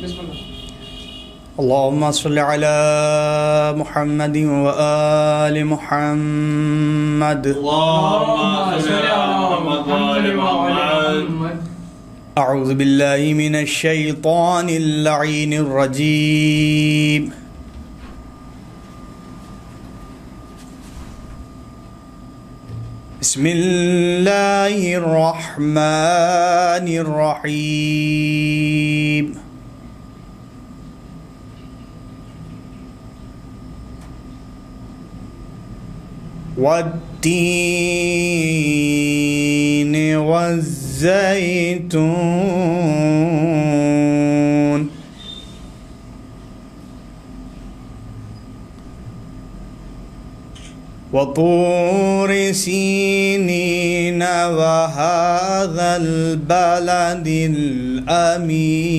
بسم الله. اللهم صل على محمد وآل محمد. اللهم صل على محمد وعلى محمد. أعوذ بالله من الشيطان اللعين الرجيم. بسم الله الرحمن الرحيم. والتين والزيتون وطور سينين وهذا البلد الأمين.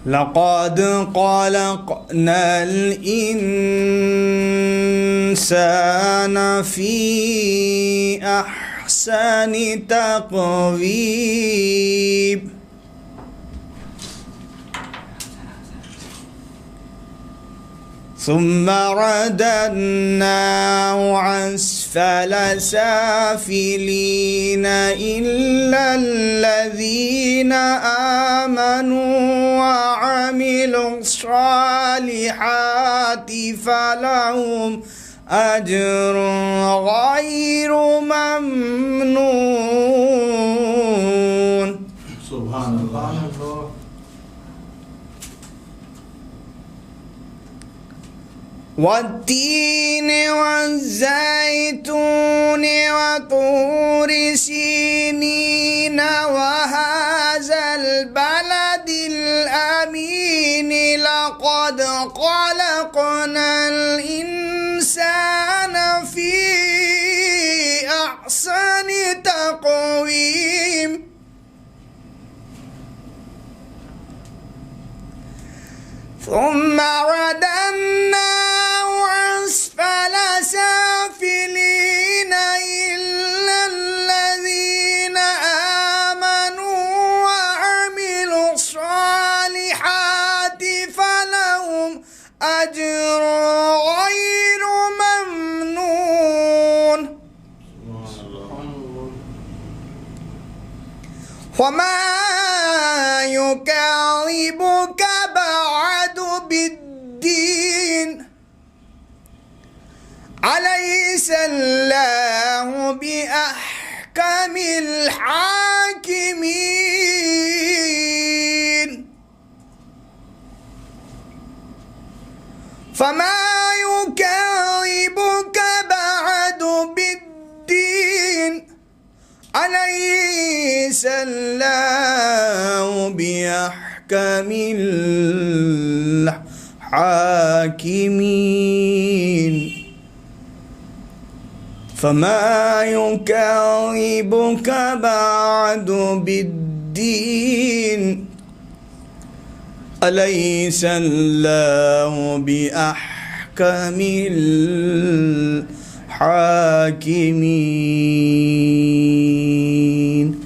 لقد خلقنا الإنسان في أحسن تقويم. ثم رددناه أسفل سافلين إلا الذين آمنوا وعملوا الصالحات فلهم أجر غير ممنون. سبحان الله. والتين والزيتون وطور سينين وهذا البلد الأمين. لقد خلقنا الإنسان في أحسن تقويم. ثم رددناه أسفل سافلين إلا الذين آمنوا وعملوا الصالحات فلهم أجر غير ممنون. وما يكذبك بعد بالدين. أليس الله بأحكم الحاكمين. فما يكذبك بعد بالدين. أليس الله بأحكم الحاكمين. فما يكذبك بعد بالدين. أليس الله بأحكم الحاكمين.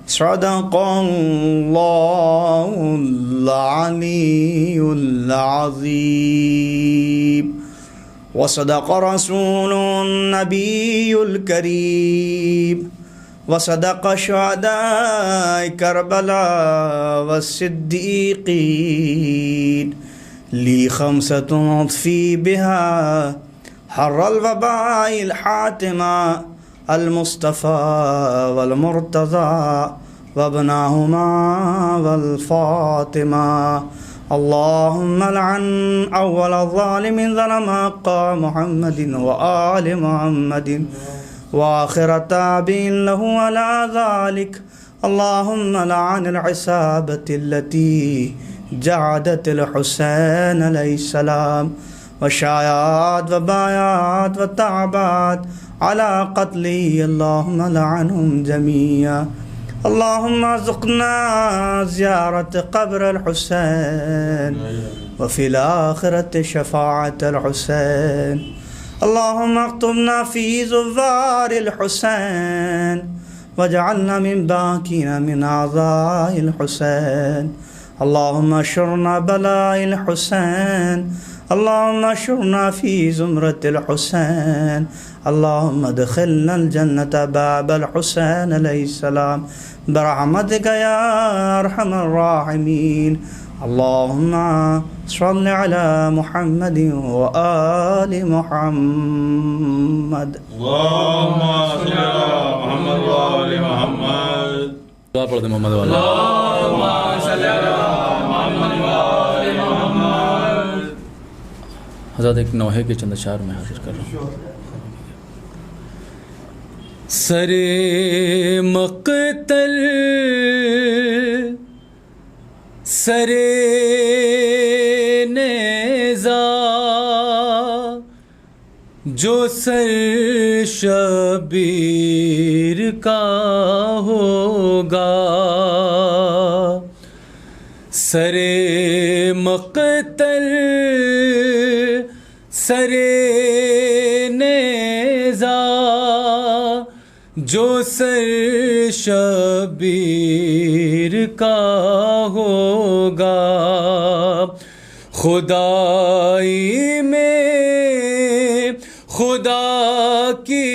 صدق الله العلي العظيم. وصدق رسول النبي الكريم. وصدق شهداء كربلاء والصديقين. لي خمسة أطفي بها حر الوباء الحاتمة: المصطفى والمرتضى وابناهما والفاطمة. اللهم لعن أول الظالم ظلم حق محمد وآل محمد وآخر تابع له على ذلك. اللهم لعن العصابة التي جعدت الحسين عليه السلام وشايعات وبايعات وتعبات على قتله. اللهم لعنهم جميعا. اللهم ارزقنا زيارة قبر الحسين وفي الآخرة شفاعة الحسين. اللهم اكتبنا في زوار الحسين واجعلنا من باكين من أعضاء الحسين. اللهم اشرنا بلاء الحسين. اللهم اشرنا في زمرة الحسين. اللهم ادخلنا الجنة باب الحسين عليه السلام برحمتك يا أرحم الراحمين. اللهم صل على محمد وآل محمد. اللهم صل على محمد وآل محمد. دعا پڑھتے محمد والا. اللهم صل على محمد وآل محمد. حضرت ایک نوحے کے چند اشعار میں حاضر کر رہا ہوں. سر مقتل سر نیزہ جو سر شبیر کا ہوگا. سر مقتل سر نیزہ جو سر شبیر کا ہوگا. خدائی میں خدا کی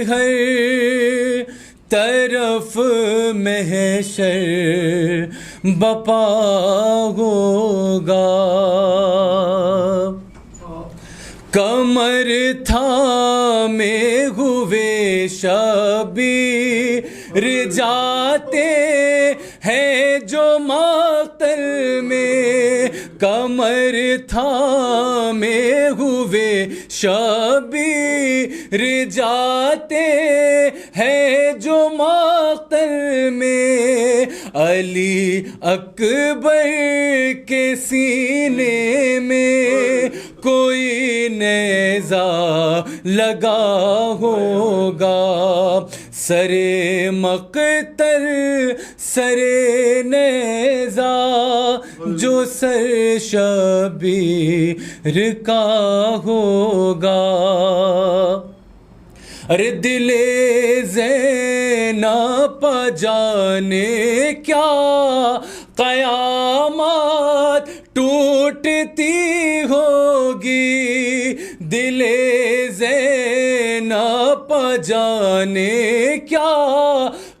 ہر طرف محشر بپا ہوگا. کمر تھامے ہوئے شبیر جاتے ہیں جو مقتل میں. کمر تھامے ہوئے شبیر جاتے ہیں جو مقتل میں. علی اکبر کے سینے میں کوئی نیزہ لگا ہوگا. سر مقتل سر نیزہ جو سر شبیر کا ہوگا. ارے دل زینب جانے کیا قیامت ٹوٹتی ہوگی. دل زینب جانے کیا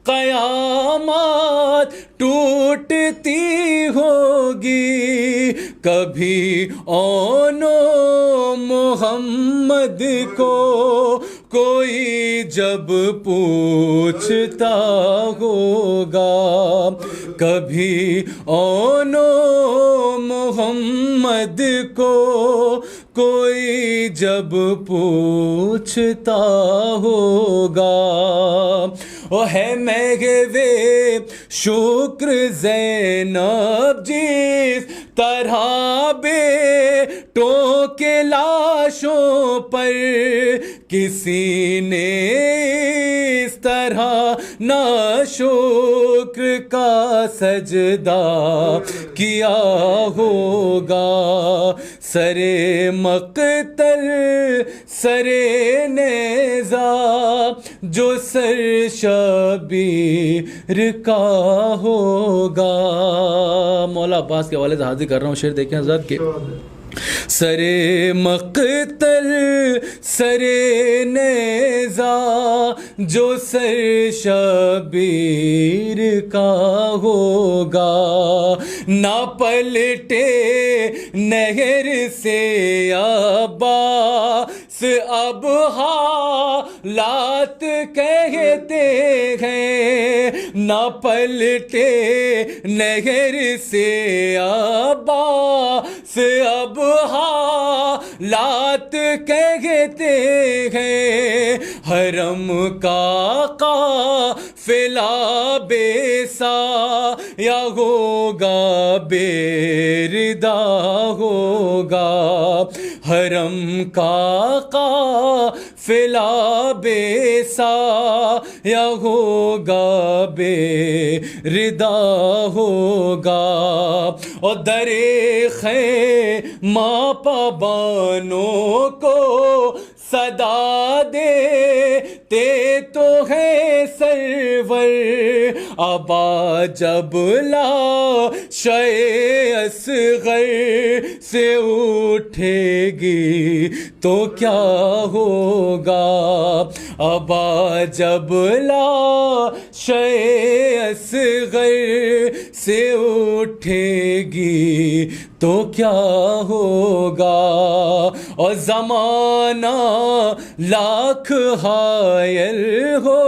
قیامت ٹوٹتی ہوگی. کبھی اونو محمد کو کوئی جب پوچھتا ہوگا. کبھی اونو محمد کو کوئی جب پوچھتا ہوگا. وہ ہے محوے شکر زینب جس طرح بیٹوں کے لاشوں پر کسی نے اس طرح نہ شکر کا سجدہ کیا ہوگا. سر مقتل سر نیزہ جو سر شبیر کا ہوگا. مولا عباس کے حوالے سے حاضر کر رہا ہوں. شعر دیکھیں حضرت کے. سر مقتل سر نیزہ جو سر شبیر کا ہوگا. نہ پلٹے نہر سے عباس اب حالات کہتے ہیں. نہ پلٹے نہر سے عباس اب حالات کہتے ہیں. حرم کا قافلہ بے سایہ ہوگا بے ردا ہوگا، حرم کا قافلہ بے سایہ ہوگا، بے ردا ہوگا، اور در خیمہ پابانوں کو صدا دیتے تو ہے سرور، ابا جب لاشِ اصغر سے اٹھے گی تو کیا ہوگا، ابا جب لاشِ اصغر سے اٹھے گی تو کیا ہوگا، اور زمانہ لاکھ حائل ہو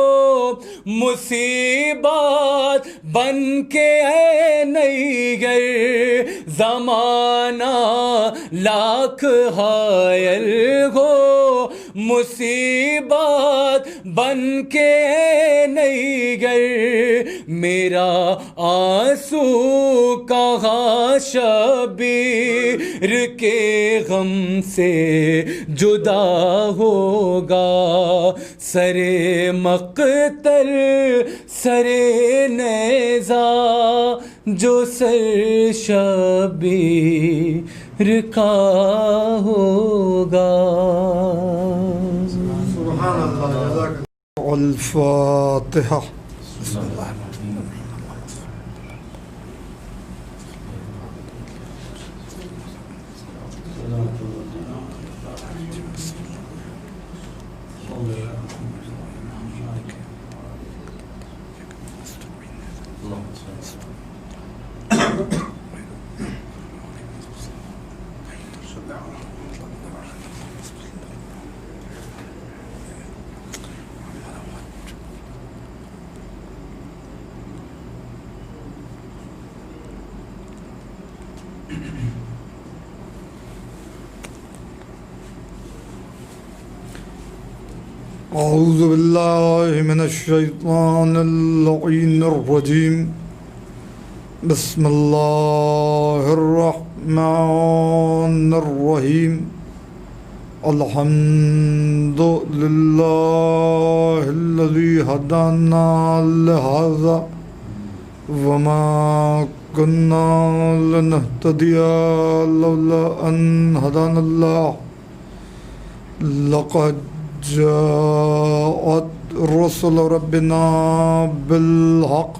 مصیبت بن کے اے نیگر، زمانہ لاکھ حائل ہو مصیبت بن کے اے نیگر، میرا آنسو کہاں شبیر کے غم سے جدا ہوگا، سرے مقتل سرے نیزہ جو سر شبیر کا ہوگا۔ سبحان اللہ، جزاک اللہ۔ الفاتحہ۔ اعوذ باللہ من الشیطان اللعین الرجیم، بسم اللہ الرحمن الرحیم، الحمد للہ الذی ہدانا لہذا وما كنا لنهتدي لولا أن هدانا الله، لقد جاءت رسل ربنا بالحق،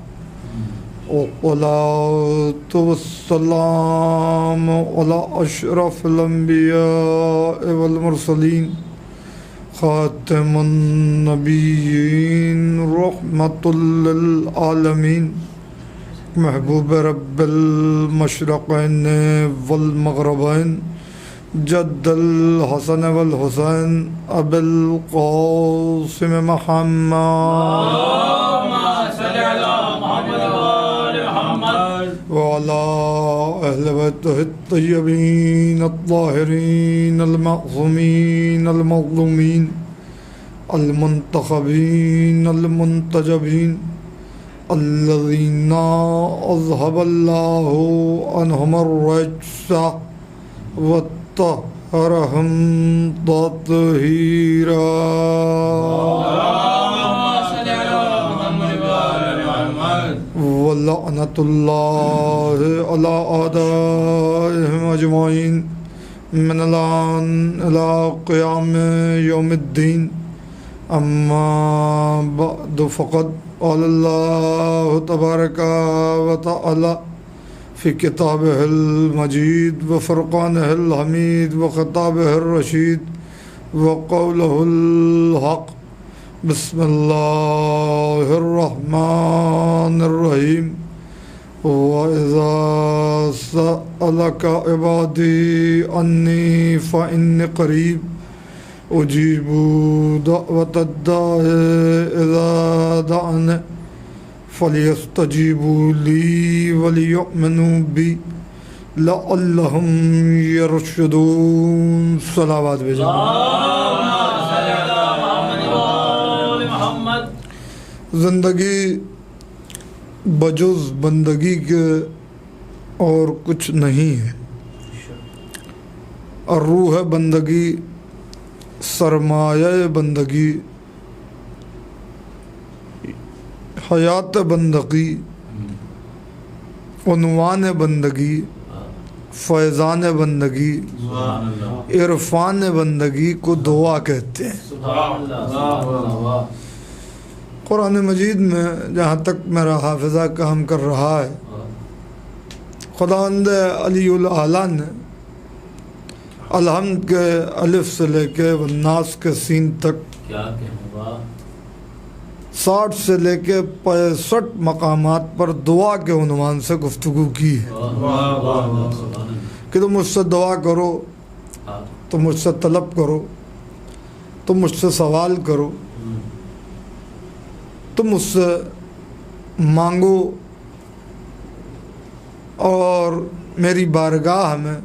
والصلاة والسلام على أشرف الأنبياء والمرسلين، خاتم النبيين، رحمة للعالمين، محبوب رب المشرقین والمغربین، جد الحسن والحسین، ابو القاسم محمد وعلى أهل بيته الطيبين الطاهرين المعصومين المظلومين المنتخبين المنتجبين، الذين أذهب الله عنهم الرجس وطهرهم تطهيرا۔ ولعنة الله على أعدائهم أجمعين من الآن إلى قيام يوم الدين، أما بعد فقد قال الله تبارك وتعالى في كتابه المجيد وفرقانه الحميد وخطابه الرشيد وقوله الحق، بسم الله الرحمن الرحيم، وإذا سألك عبادي عني فإني قريب أجيب دعوة الداع إذا دعاني فليستجيبوا لي وليؤمنوا بي لعلهم يرشدون۔ صلوات بھیجو۔ زندگی بجز بندگی کے اور کچھ نہیں ہے، اور روح بندگی، سرمایہ بندگی، حیات بندگی، عنوان بندگی، فیضان بندگی، عرفان بندگی کو دعا کہتے ہیں۔ قرآن مجید میں جہاں تک میرا حافظہ کام کر رہا ہے، خداوند علی الاعلیٰ نے الحمد کے الف سے لے کے والناس کے سین تک 60 سے لے کے 65 مقامات پر دعا کے عنوان سے گفتگو کی ہے کہ تم مجھ سے دعا کرو، تم مجھ سے طلب کرو، تم مجھ سے سوال کرو، تم مجھ سے مانگو، اور میری بارگاہ میں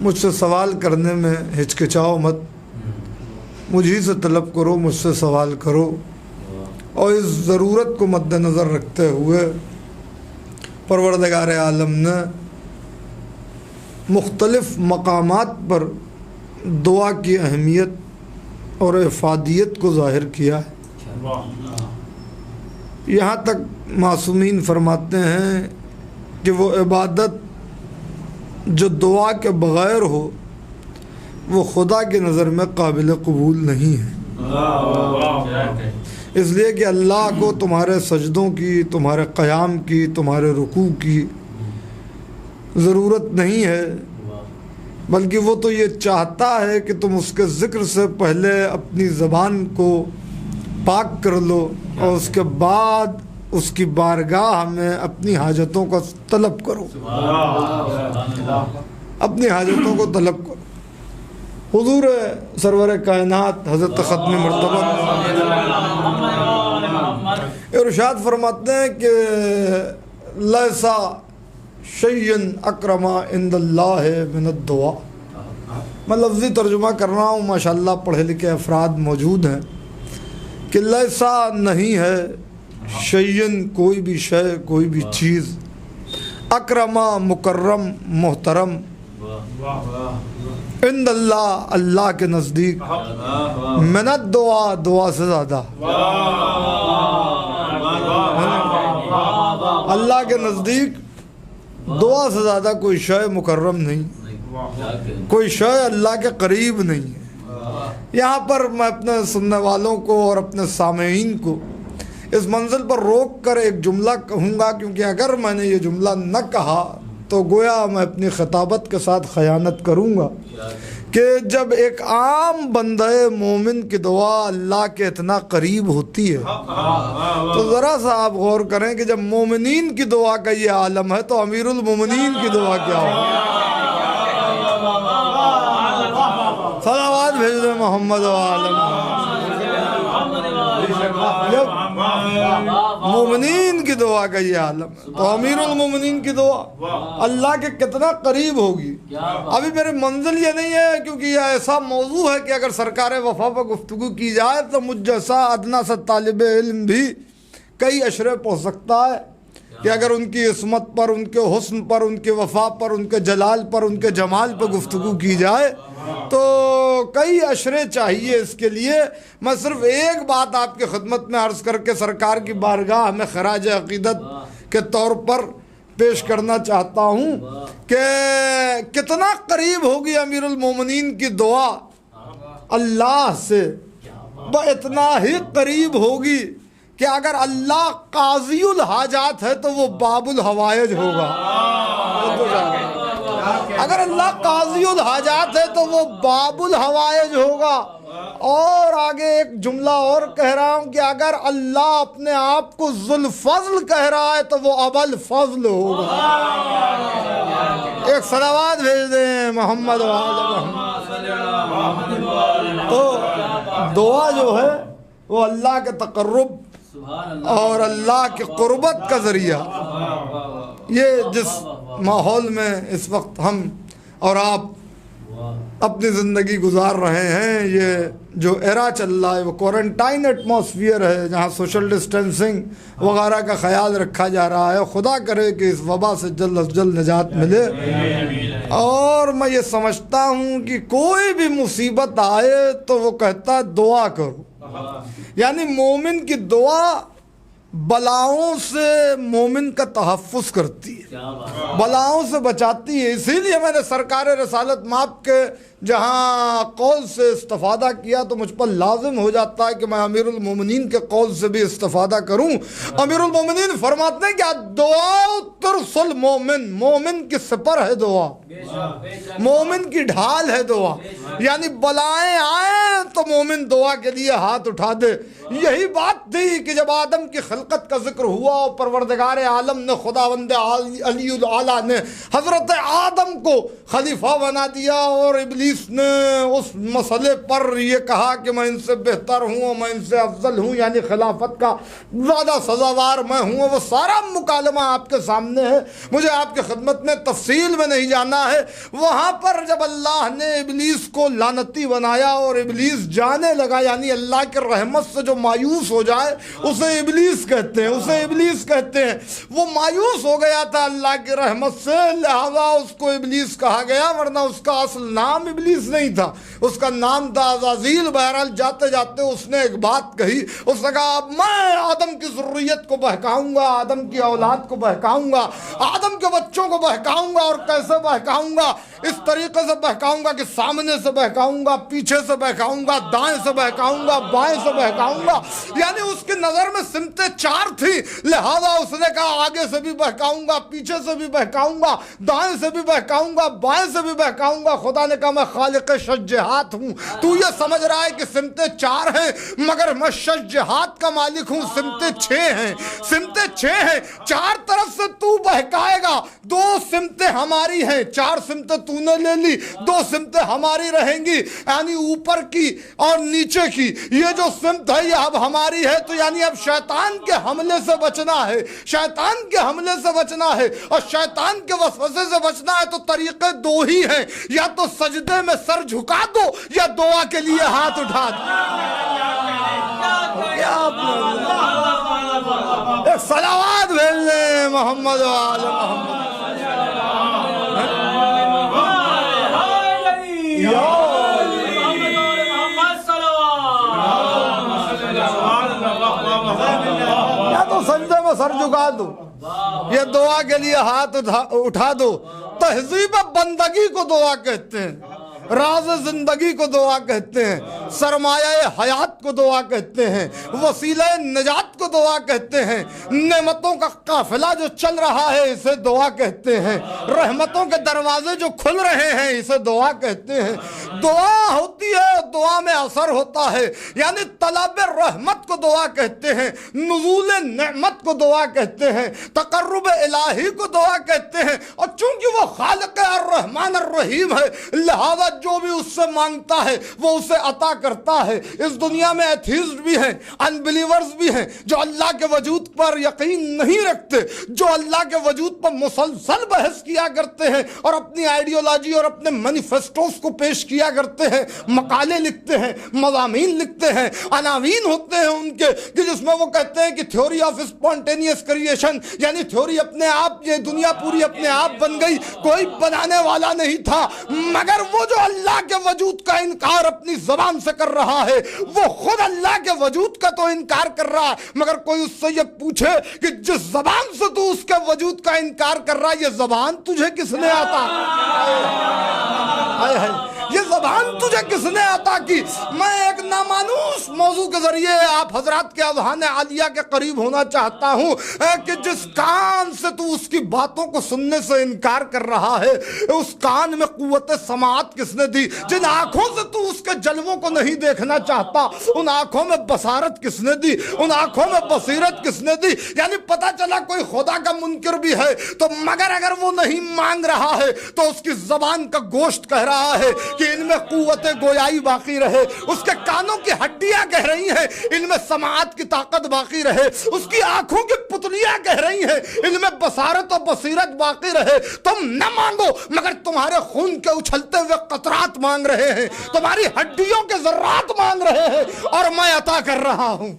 مجھ سے سوال کرنے میں ہچکچاؤ مت، مجھے سے طلب کرو، مجھ سے سوال کرو۔ اور اس ضرورت کو مد نظر رکھتے ہوئے پروردگار عالم نے مختلف مقامات پر دعا کی اہمیت اور افادیت کو ظاہر کیا ہے۔ یہاں تک معصومین فرماتے ہیں کہ وہ عبادت جو دعا کے بغیر ہو وہ خدا کی نظر میں قابل قبول نہیں ہے، اس لیے کہ اللہ کو تمہارے سجدوں کی، تمہارے قیام کی، تمہارے رکوع کی ضرورت نہیں ہے، بلکہ وہ تو یہ چاہتا ہے کہ تم اس کے ذکر سے پہلے اپنی زبان کو پاک کر لو اور اس کے بعد اس کی بارگاہ میں اپنی حاجتوں کا طلب کرو، اپنی حاجتوں کو طلب کرو۔ حضور سرور کائنات حضرت ختم مرتبہ ارشاد فرماتے ہیں کہ لیسا شیئن اکرم عند اللہ من الدعاء۔ میں لفظی ترجمہ کر رہا ہوں، ماشاءاللہ پڑھے لکھے افراد موجود ہیں، کہ لیسا نہیں ہے شیئن کوئی بھی شے، کوئی بھی چیز، اکرما مکرم محترم، عند اللہ اللہ کے نزدیک، من الدعاء دعا سے زیادہ، اللہ کے نزدیک دعا سے زیادہ کوئی شے مکرم نہیں، کوئی شے اللہ کے قریب نہیں ہے۔ یہاں پر میں اپنے سننے والوں کو اور اپنے سامعین کو اس منزل پر روک کر ایک جملہ کہوں گا، کیونکہ اگر میں نے یہ جملہ نہ کہا تو گویا میں اپنی خطابت کے ساتھ خیانت کروں گا، کہ جب ایک عام بندہ مومن کی دعا اللہ کے اتنا قریب ہوتی ہے تو ذرا سا آپ غور کریں کہ جب مومنین کی دعا کا یہ عالم ہے تو امیر المومنین کی دعا کیا ہو۔ صلوات بھیج دیں محمد جب مومنین کی دعا کا یہ عالم ہے تو امیر المومنین کی دعا اللہ کے کتنا قریب ہوگی۔ ابھی میری منزل یہ نہیں ہے، کیونکہ یہ ایسا موضوع ہے کہ اگر سرکار وفا پر گفتگو کی جائے تو مجھ جیسا ادنا سا طالب علم بھی کئی اشرے پہنچ سکتا ہے کہ اگر ان کی عصمت پر، ان کے حسن پر، ان کے وفا پر، ان کے جلال پر، ان کے جمال پر گفتگو کی جائے تو کئی اشرے چاہیے اس کے لیے۔ میں صرف ایک بات آپ کی خدمت میں عرض کر کے سرکار کی بارگاہ میں خراج عقیدت کے طور پر پیش کرنا چاہتا ہوں کہ کتنا قریب ہوگی امیر المومنین کی دعا اللہ سے، وہ اتنا ہی قریب ہوگی کہ اگر اللہ قاضی الحاجات ہے تو وہ باب الحوائج ہوگا۔ اگر اللہ قاضی الحاجات ہے تو وہ باب الحوائج ہوگا۔ اور آگے ایک جملہ اور کہہ رہا ہوں کہ اگر اللہ اپنے آپ کو ذو الفضل کہہ رہا ہے تو وہ ابو الفضل ہوگا۔ ایک صلوات بھیج دیں محمد تو دعا جو ہے وہ اللہ کے تقرب اور اللہ کی قربت کا ذریعہ۔ یہ جس ماحول میں اس وقت ہم اور آپ اپنی زندگی گزار رہے ہیں. یہ جو ایرا چل رہا ہے وہ کوارنٹائن ایٹماسفیئر ہے جہاں سوشل ڈسٹینسنگ وغیرہ کا خیال رکھا جا رہا ہے. خدا کرے کہ اس وبا سے جلد از جلد نجات ملے. اور میں یہ سمجھتا ہوں کہ کوئی بھی مصیبت آئے تو وہ کہتا ہے دعا کرو. یعنی مومن کی دعا بلاؤں سے مومن کا تحفظ کرتی ہے, بلاؤں سے بچاتی ہے. اسی لیے میں نے سرکار رسالت مآب کے جہاں قول سے استفادہ کیا تو مجھ پر لازم ہو جاتا ہے کہ میں امیر المومنین کے قول سے بھی استفادہ کروں. امیر المومنین فرماتے ہیں کہ دعا ترس المومن, مومن کی سپر ہے دعا, مومن کی ڈھال ہے دعا. یعنی بلائیں آئیں تو مومن دعا کے لیے ہاتھ اٹھا دے. یہی بات تھی کہ جب آدم کی خلقت کا ذکر ہوا اور پروردگار عالم نے خداوند علی الاعلیٰ نے حضرت آدم کو خلیفہ بنا دیا اور ابلیس نے اس مسئلے پر یہ کہا کہ میں ان سے بہتر ہوں اور میں ان سے افضل ہوں, یعنی خلافت کا زیادہ سزاوار میں ہوں. وہ سارا مکالمہ آپ کے سامنے ہے, مجھے آپ کی خدمت میں تفصیل میں نہیں جانا ہے. وہاں پر جب اللہ نے ابلیس کو لعنتی بنایا اور ابلیس جانے لگا, یعنی اللہ کے رحمت سے جو مایوس ہو جائے اسے ابلیس کہتے ہیں, اسے ابلیس کہتے ہیں. وہ مایوس ہو گیا تھا اللہ کی رحمت سے, لہذا اس کو ابلیس کہا گیا, ورنہ اس کا اصل نام ابلیس نہیں تھا, اس کا نام تھا عزازیل. بہرحال جاتے جاتے اس نے ایک بات کہی, اس نے کہا اب میں آدم کی ذریت کو بہکاؤں گا, آدم کی اولاد کو بہکاؤں گا, آدم کے بچوں کو بہکاؤں گا. اور کیسے بہکاؤں گا؟ اس طریقے سے بہکاؤں گا کہ سامنے سے بہکاؤں گا, پیچھے سے بہکاؤں گا, دائیں سے بہکاؤں گا, بائیں سے بہکاؤں گا. یعنی اس کی نظر میں سمتیں 4 تھی, لہذا اس نے کہا آگے سے بھی بہکاؤں گا, پیچھے سے بھی بہکاؤں گا, دائیں سے بھی بہکاؤں گا, بائیں سے بھی بہکاؤں گا. خدا نے کہا میں خالق شجہات ہوں. تو یہ سمجھ رہا ہے کہ سمتیں 4 ہیں, مگر میں شجہات کا مالک ہوں. سمتیں 6 ہیں, سمتیں 6 ہیں. 4 طرف سے تو بہکائے گا, 2 سمتیں ہماری ہیں. 4 سمتیں تو نے لے لی, 2 سمتیں ہماری رہیں گی, یعنی اوپر کی اور نیچے کی. یہ جو سمت ہے یہ اب ہماری ہے. تو یعنی اب شیطان کے حملے سے بچنا ہے, شیطان کے حملے سے بچنا ہے, اور شیطان کے وسوسے سے بچنا ہے. تو طریقے 2 ہی ہیں, یا تو سجدے میں سر جھکا دو یا دعا کے لیے ہاتھ اٹھا دو. ایک صلوات بھیج لیں محمد و آل محمد. یا تو سجدے میں سر جھکا دو یا دعا کے لیے ہاتھ اٹھا دو. تہذیب بندگی کو دعا کہتے ہیں, راز زندگی کو دعا کہتے ہیں, سرمایہ حیات کو دعا کہتے ہیں, وسیلہ نجات کو دعا کہتے ہیں, نعمتوں کا قافلہ جو چل رہا ہے اسے دعا کہتے ہیں, رحمتوں کے دروازے جو کھل رہے ہیں اسے دعا کہتے ہیں. دعا ہوتی ہے, دعا میں اثر ہوتا ہے. یعنی طلب رحمت کو دعا کہتے ہیں, نزول نعمت کو دعا کہتے ہیں, تقرب الہی کو دعا کہتے ہیں. اور چونکہ وہ خالق الرحمن الرحیم ہے, لہذا جو بھی اس سے مانگتا ہے وہ اسے عطا کرتا ہے. اس دنیا میں ایتھیسٹ بھی ہیں, انبلیورز بھی ہیں, جو اللہ کے وجود پر یقین نہیں رکھتے, جو اللہ کے وجود پر مسلسل بحث کیا کرتے ہیں اور اپنی آئیڈیالوجی اور اپنے مینیفیسٹوز کو پیش کیا کرتے ہیں, مقالے لکھتے ہیں, مضامین لکھتے ہیں, عناوین ہوتے ہیں ان کے کہ جس میں وہ کہتے ہیں کہ تھیوری آف اسپونٹینیس کریشن, یعنی تھیوری اپنے آپ, یہ دنیا پوری اپنے آپ بن گئی, کوئی بنانے والا نہیں تھا. مگر وہ جو اللہ کے وجود کا انکار اپنی زبان سے کر رہا ہے وہ خود اللہ کے وجود کا تو انکار کر رہا ہے. مگر کوئی اس سے یہ پوچھے کہ جس زبان سے تو اس کے وجود کا انکار کر رہا ہے, یہ زبان تجھے کس نے عطا, یہ زبان تجھے کس نے عطا کی. میں ایک نامانوس موضوع کے ذریعے آپ حضرات کے اذہان عالیہ کے قریب ہونا چاہتا ہوں کہ جس کان سے تو اس کی باتوں کو سننے سے انکار کر رہا ہے, اس کان میں قوت سماعت کس نے دی؟ جن آنکھوں سے تو اس کے جلووں کو نہیں دیکھنا چاہتا, ان آنکھوں میں بصارت کس نے دی, ان آنکھوں میں بصیرت کس نے دی؟ یعنی پتا چلا کوئی خدا کا منکر بھی ہے تو مگر اگر وہ نہیں مانگ رہا ہے تو اس کی زبان کا گوشت کہہ رہا ہے کہ ان میں قوت قوت گویائی باقی رہے، اس کے کانوں کی ہڈیاں کہہ رہی ہیں ان میں سماعت کی طاقت باقی رہے، اس کی آنکھوں کی پتلیاں کہہ رہی ہیں ان میں بصارت و بصیرت باقی رہے۔ تم نہ مانگو مگر تمہارے خون کے اچھلتے ہوئے قطرات مانگ رہے ہیں، تمہاری ہڈیوں کے ذرات مانگ رہے ہیں، اور میں عطا کر رہا ہوں،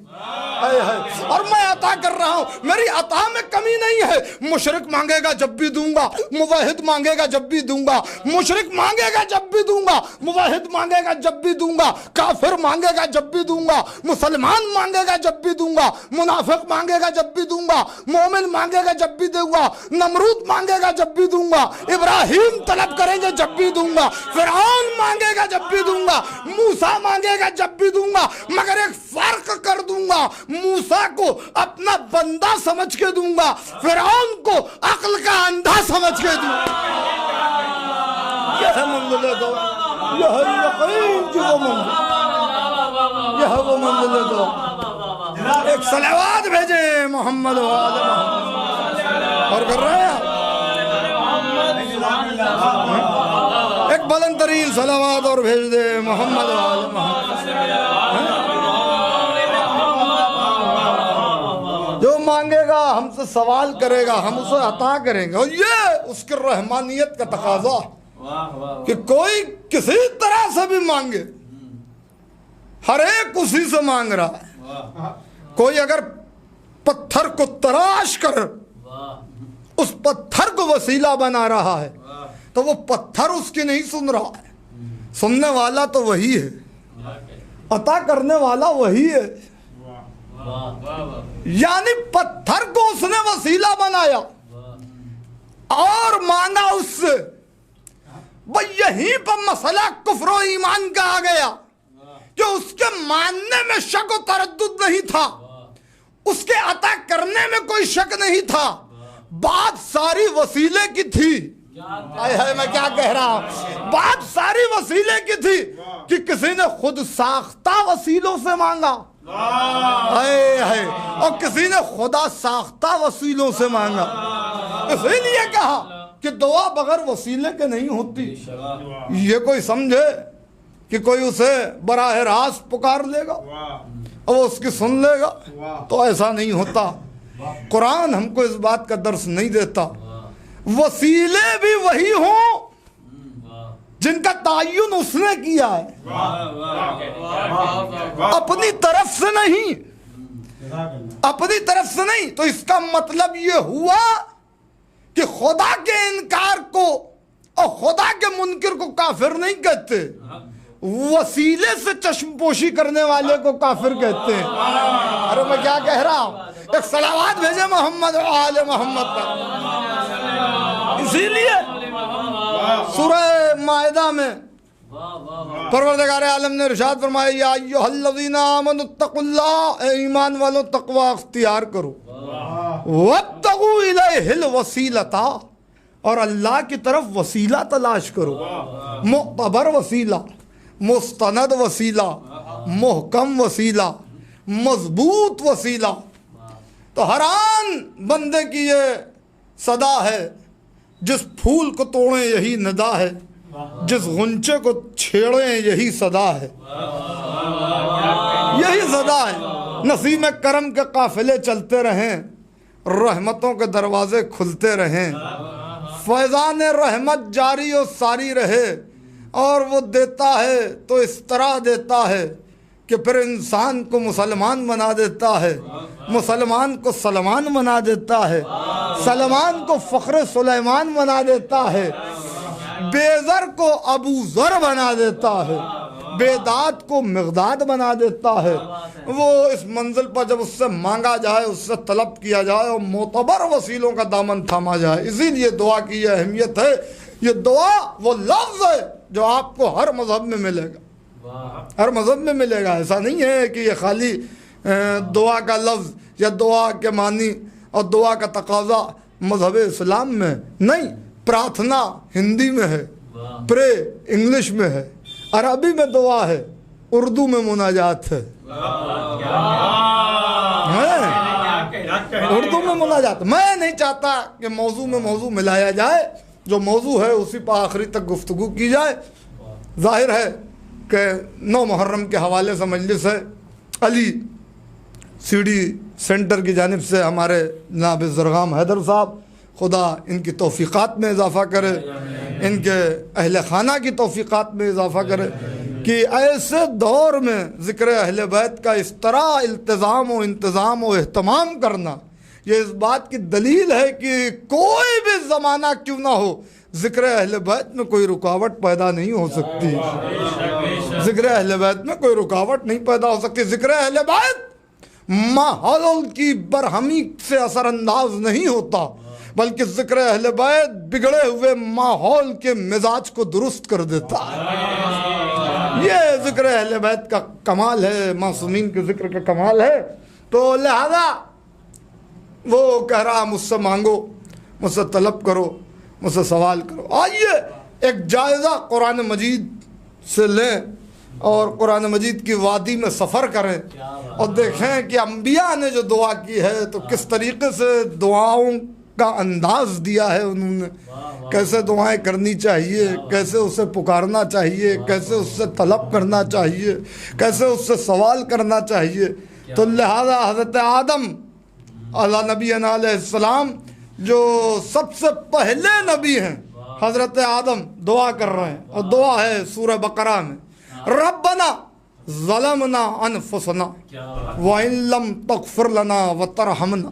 اور میں عطا کر رہا ہوں، میری عطا میں کمی نہیں ہے۔ مشرک مانگے گا جب بھی دوں گا، موحد مانگے گا جب بھی دوں گا، مشرک مانگے گا جب بھی دوں گا، موحد مانگے گا جب بھی دوں گا، کافر مانگے گا جب بھی دوں گا، مسلمان مانگے گا جب بھی دوں گا، منافق مانگے گا جب بھی دوں گا، مومن مانگے گا جب بھی دوں گا، نمرود مانگے گا جب بھی دوں گا، ابراہیم طلب کریں گے جب بھی دوں گا، فرعون مانگے گا جب بھی دوں گا، موسیٰ مانگے گا جب بھی دوں گا، مگر ایک فرق کر دوں گا، موسیٰ کو اپنا بندہ سمجھ کے دوں گا، فرعون کو عقل کا اندھا سمجھ کے دوں گا۔ یہ ہے منزل دعا، یہ ہے یقین کی وہ منزل، یہ ہے وہ منزل دعا۔ ایک صلوات بھیجیں محمد و آل محمد، اور کر رہے ہیں ایک بلند ترین صلوات اور بھیج دے محمد و آل محمد۔ جو مانگے گا ہم سے سوال کرے گا ہم اسے عطا کریں گے، اور یہ اس کی رحمانیت کا تقاضا کہ کوئی کسی طرح سے بھی مانگے، ہر ایک اسی سے مانگ رہا ہے۔ کوئی اگر پتھر کو تراش کر اس پتھر کو وسیلہ بنا رہا ہے تو وہ پتھر اس کی نہیں سن رہا ہے، سننے والا تو وہی ہے، عطا کرنے والا وہی ہے۔ یعنی پتھر کو اس نے وسیلہ بنایا اور مانگا اس سے، بھئی یہیں پر مسئلہ کفر و ایمان کا آ گیا کہ اس کے ماننے میں شک و تردد نہیں تھا، اس کے عطا کرنے میں کوئی شک نہیں تھا، بات ساری وسیلے کی تھی۔ میں کیا کہہ رہا ہوں، بات ساری وسیلے کی تھی کہ کسی نے خود ساختہ وسیلوں سے مانگا، اور کسی نے خدا ساختہ وسیلوں سے مانگا۔ اسی لیے کہا کہ دعا بغیر وسیلے کے نہیں ہوتی۔ یہ کوئی سمجھے کہ کوئی اسے براہ راست پکار لے گا اور وہ اس کی سن لے گا، تو ایسا نہیں ہوتا۔ قرآن ہم کو اس بات کا درس نہیں دیتا۔ وسیلے بھی وہی ہوں جن کا تعین اس نے کیا ہے، اپنی طرف سے نہیں، اپنی طرف سے نہیں۔ تو اس کا مطلب یہ ہوا کہ خدا کے انکار کو اور خدا کے منکر کو کافر نہیں کہتے، وسیلے سے چشم پوشی کرنے والے کو کافر کہتے ہیں۔ ارے میں کیا کہہ رہا ہوں، ایک صلوات بھیجے محمد و آل محمد پر۔ اسی لیے سورہ مائدہ میں پروردگار عالم نے ارشاد فرمایا، یا ایھا الذین آمنوا اتقوا اللہ، اے ایمان والو تقوی اختیار کرو، وابتغوا الیہ الوسیلۃ، اور اللہ کی طرف وسیلہ تلاش کرو، معتبر وسیلہ، مستند وسیلہ، محکم وسیلہ، مضبوط وسیلہ۔ تو حیران بندے کی یہ صدا ہے، جس پھول کو توڑیں یہی ندا ہے، جس غنچے کو چھیڑیں یہی صدا ہے، یہی صدا ہے۔ نسیم کرم کے قافلے چلتے رہیں، رحمتوں کے دروازے کھلتے رہیں، فیضان رحمت جاری و ساری رہے، اور وہ دیتا ہے تو اس طرح دیتا ہے کہ پھر انسان کو مسلمان بنا دیتا ہے، مسلمان کو سلمان بنا دیتا ہے، سلمان کو فخر سلیمان بنا دیتا ہے، بے ذر کو ابو ذر بنا دیتا ہے، بے داد کو مقداد بنا دیتا ہے۔ وہ اس منزل پر جب اس سے مانگا جائے، اس سے طلب کیا جائے اور معتبر وسیلوں کا دامن تھاما جائے۔ اسی لیے دعا کی یہ اہمیت ہے۔ یہ دعا وہ لفظ ہے جو آپ کو ہر مذہب میں ملے گا، ہر مذہب میں ملے گا۔ ایسا نہیں ہے کہ یہ خالی دعا کا لفظ یا دعا کے معنی اور دعا کا تقاضا مذہب اسلام میں نہیں۔ پراتھنا ہندی میں ہے، پرے انگلش میں ہے، عربی میں دعا ہے، اردو میں مناجات ہے، اردو میں مناجات۔ میں نہیں چاہتا کہ موضوع میں موضوع ملایا جائے، جو موضوع ہے اسی پر آخری تک گفتگو کی جائے۔ ظاہر ہے کہ 9 محرم کے حوالے سے مجلس ہے علی CD سینٹر کی جانب سے ہمارے جناب زرغام حیدر صاحب، خدا ان کی توفیقات میں اضافہ کرے، ان کے اہل خانہ کی توفیقات میں اضافہ کرے کہ ایسے دور میں ذکر اہل بیت کا اس طرح التزام و انتظام و اہتمام کرنا، یہ اس بات کی دلیل ہے کہ کوئی بھی زمانہ کیوں نہ ہو، ذکر اہل بیت میں کوئی رکاوٹ پیدا نہیں ہو سکتی، ذکر اہل بیت میں کوئی رکاوٹ نہیں پیدا ہو سکتی۔ ذکر اہل بیت ماحول کی برہمی سے اثر انداز نہیں ہوتا، بلکہ ذکر اہل بیت بگڑے ہوئے ماحول کے مزاج کو درست کر دیتا ہے۔ یہ ذکر اہل بیت کا کمال ہے، معصومین کے ذکر کا کمال ہے۔ تو لہذا وہ کہہ رہا مجھ سے مانگو، مجھ سے طلب کرو، مجھ سے سوال کرو۔ آئیے ایک جائزہ قرآن مجید سے لیں اور قرآن مجید کی وادی میں سفر کریں اور دیکھیں کہ انبیاء نے جو دعا کی ہے تو کس طریقے سے دعاؤں کا انداز دیا ہے انہوں نے، کیسے دعائیں کرنی چاہیے، کیسے اسے پکارنا چاہیے، کیسے اس سے طلب کرنا چاہیے، کیسے اس سے سوال کرنا چاہیے۔ تو لہذا حضرت آدم علیہ نبی علیہ السلام جو سب سے پہلے نبی ہیں، حضرت آدم دعا کر رہے ہیں، اور دعا ہے سورہ بقرہ میں، ربنا ظلمنا انفسنا وان لم تغفر لنا وترحمنا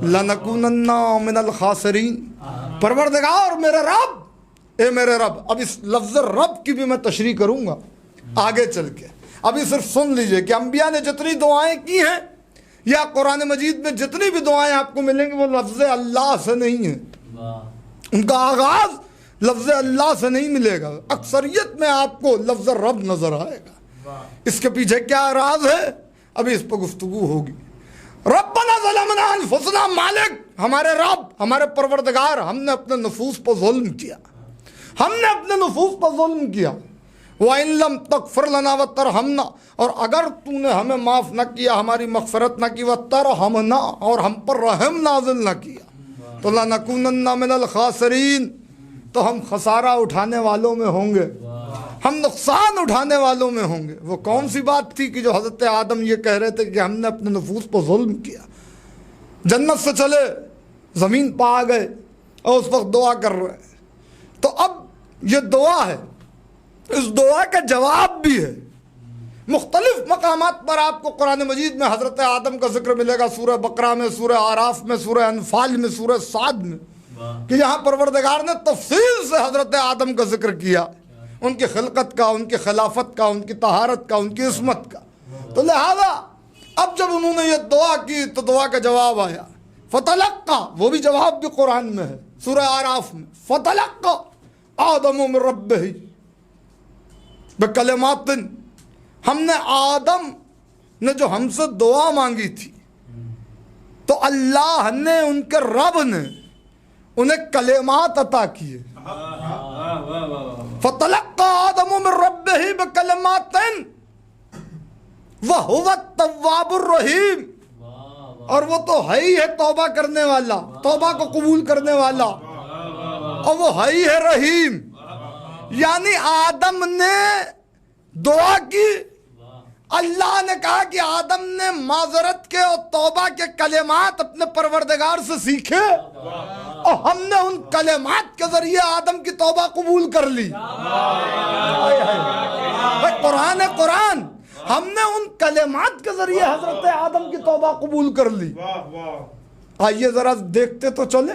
لنکونن من الخاسرین۔ پروردگار میرے رب، اے میرے رب۔ اب اس لفظ رب کی بھی میں تشریح کروں گا آگے چل کے، ابھی صرف سن لیجئے کہ انبیاء نے جتنی دعائیں کی ہیں یا قرآن مجید میں جتنی بھی دعائیں آپ کو ملیں گی وہ لفظ اللہ سے نہیں ہیں، ان کا آغاز لفظ اللہ سے نہیں ملے گا، اکثریت میں آپ کو لفظ رب نظر آئے گا۔ اس کے پیچھے کیا راز ہے ابھی اس پہ گفتگو ہوگی۔ ربنا ظلمنا انفسنا، مالک ہمارے رب، ہمارے پروردگار، ہم نے اپنے نفوس پر ظلم کیا، ہم نے اپنے نفوس پر ظلم کیا۔ وَإِن لَمْ تَغْفِرْ لَنَا وَتَرْحَمْنَا، اور اگر تو نے ہمیں معاف نہ کیا، ہماری مغفرت نہ کی، وَتَرْحَمْنَا، اور ہم پر رحم نازل نہ کیا، تو لَنَكُونَنَّ مِنَ الْخَاسِرِينَ، تو ہم خسارہ اٹھانے والوں میں ہوں گے، ہم نقصان اٹھانے والوں میں ہوں گے۔ وہ کون سی بات تھی کہ جو حضرت آدم یہ کہہ رہے تھے کہ ہم نے اپنے نفوس پر ظلم کیا، جنت سے چلے زمین پہ آ گئے اور اس وقت دعا کر رہے ہیں۔ تو اب یہ دعا ہے، اس دعا کا جواب بھی ہے۔ مختلف مقامات پر آپ کو قرآن مجید میں حضرت آدم کا ذکر ملے گا، سورہ بقرہ میں، سورہ اعراف میں، سورہ انفال میں، سورہ صاد میں، کہ یہاں پروردگار نے تفصیل سے حضرت آدم کا ذکر کیا، ان کی خلقت کا، ان کی خلافت کا، ان کی طہارت کا، ان کی عصمت کا۔ تو لہذا اب جب انہوں نے یہ دعا کی تو دعا کا جواب آیا، فتلقا، وہ بھی جواب بھی قرآن میں ہے سورہ اعراف میں، فتلقا آدم من ربہ بکلمات، ہم نے آدم نے جو ہم سے دعا مانگی تھی تو اللہ نے، ان کے رب نے انہیں کلمات عطا کیے۔ فتلقى آدم من ربہ بکلمات وہو التواب الرحیم، اور وہ تو ہے ہی ہے توبہ کرنے والا، توبہ کو قبول کرنے والا، اور وہ ہے ہی ہے رحیم۔ یعنی آدم نے دعا کی، اللہ نے کہا کہ آدم نے معذرت کے اور توبہ کے کلمات اپنے پروردگار سے سیکھے، اور ہم نے ان کلمات کے ذریعے آدم کی توبہ قبول کر لی۔ قرآن ہے قرآن، ہم نے ان کلمات کے ذریعے حضرت آدم کی توبہ قبول کر لی۔ آئیے ذرا دیکھتے تو چلے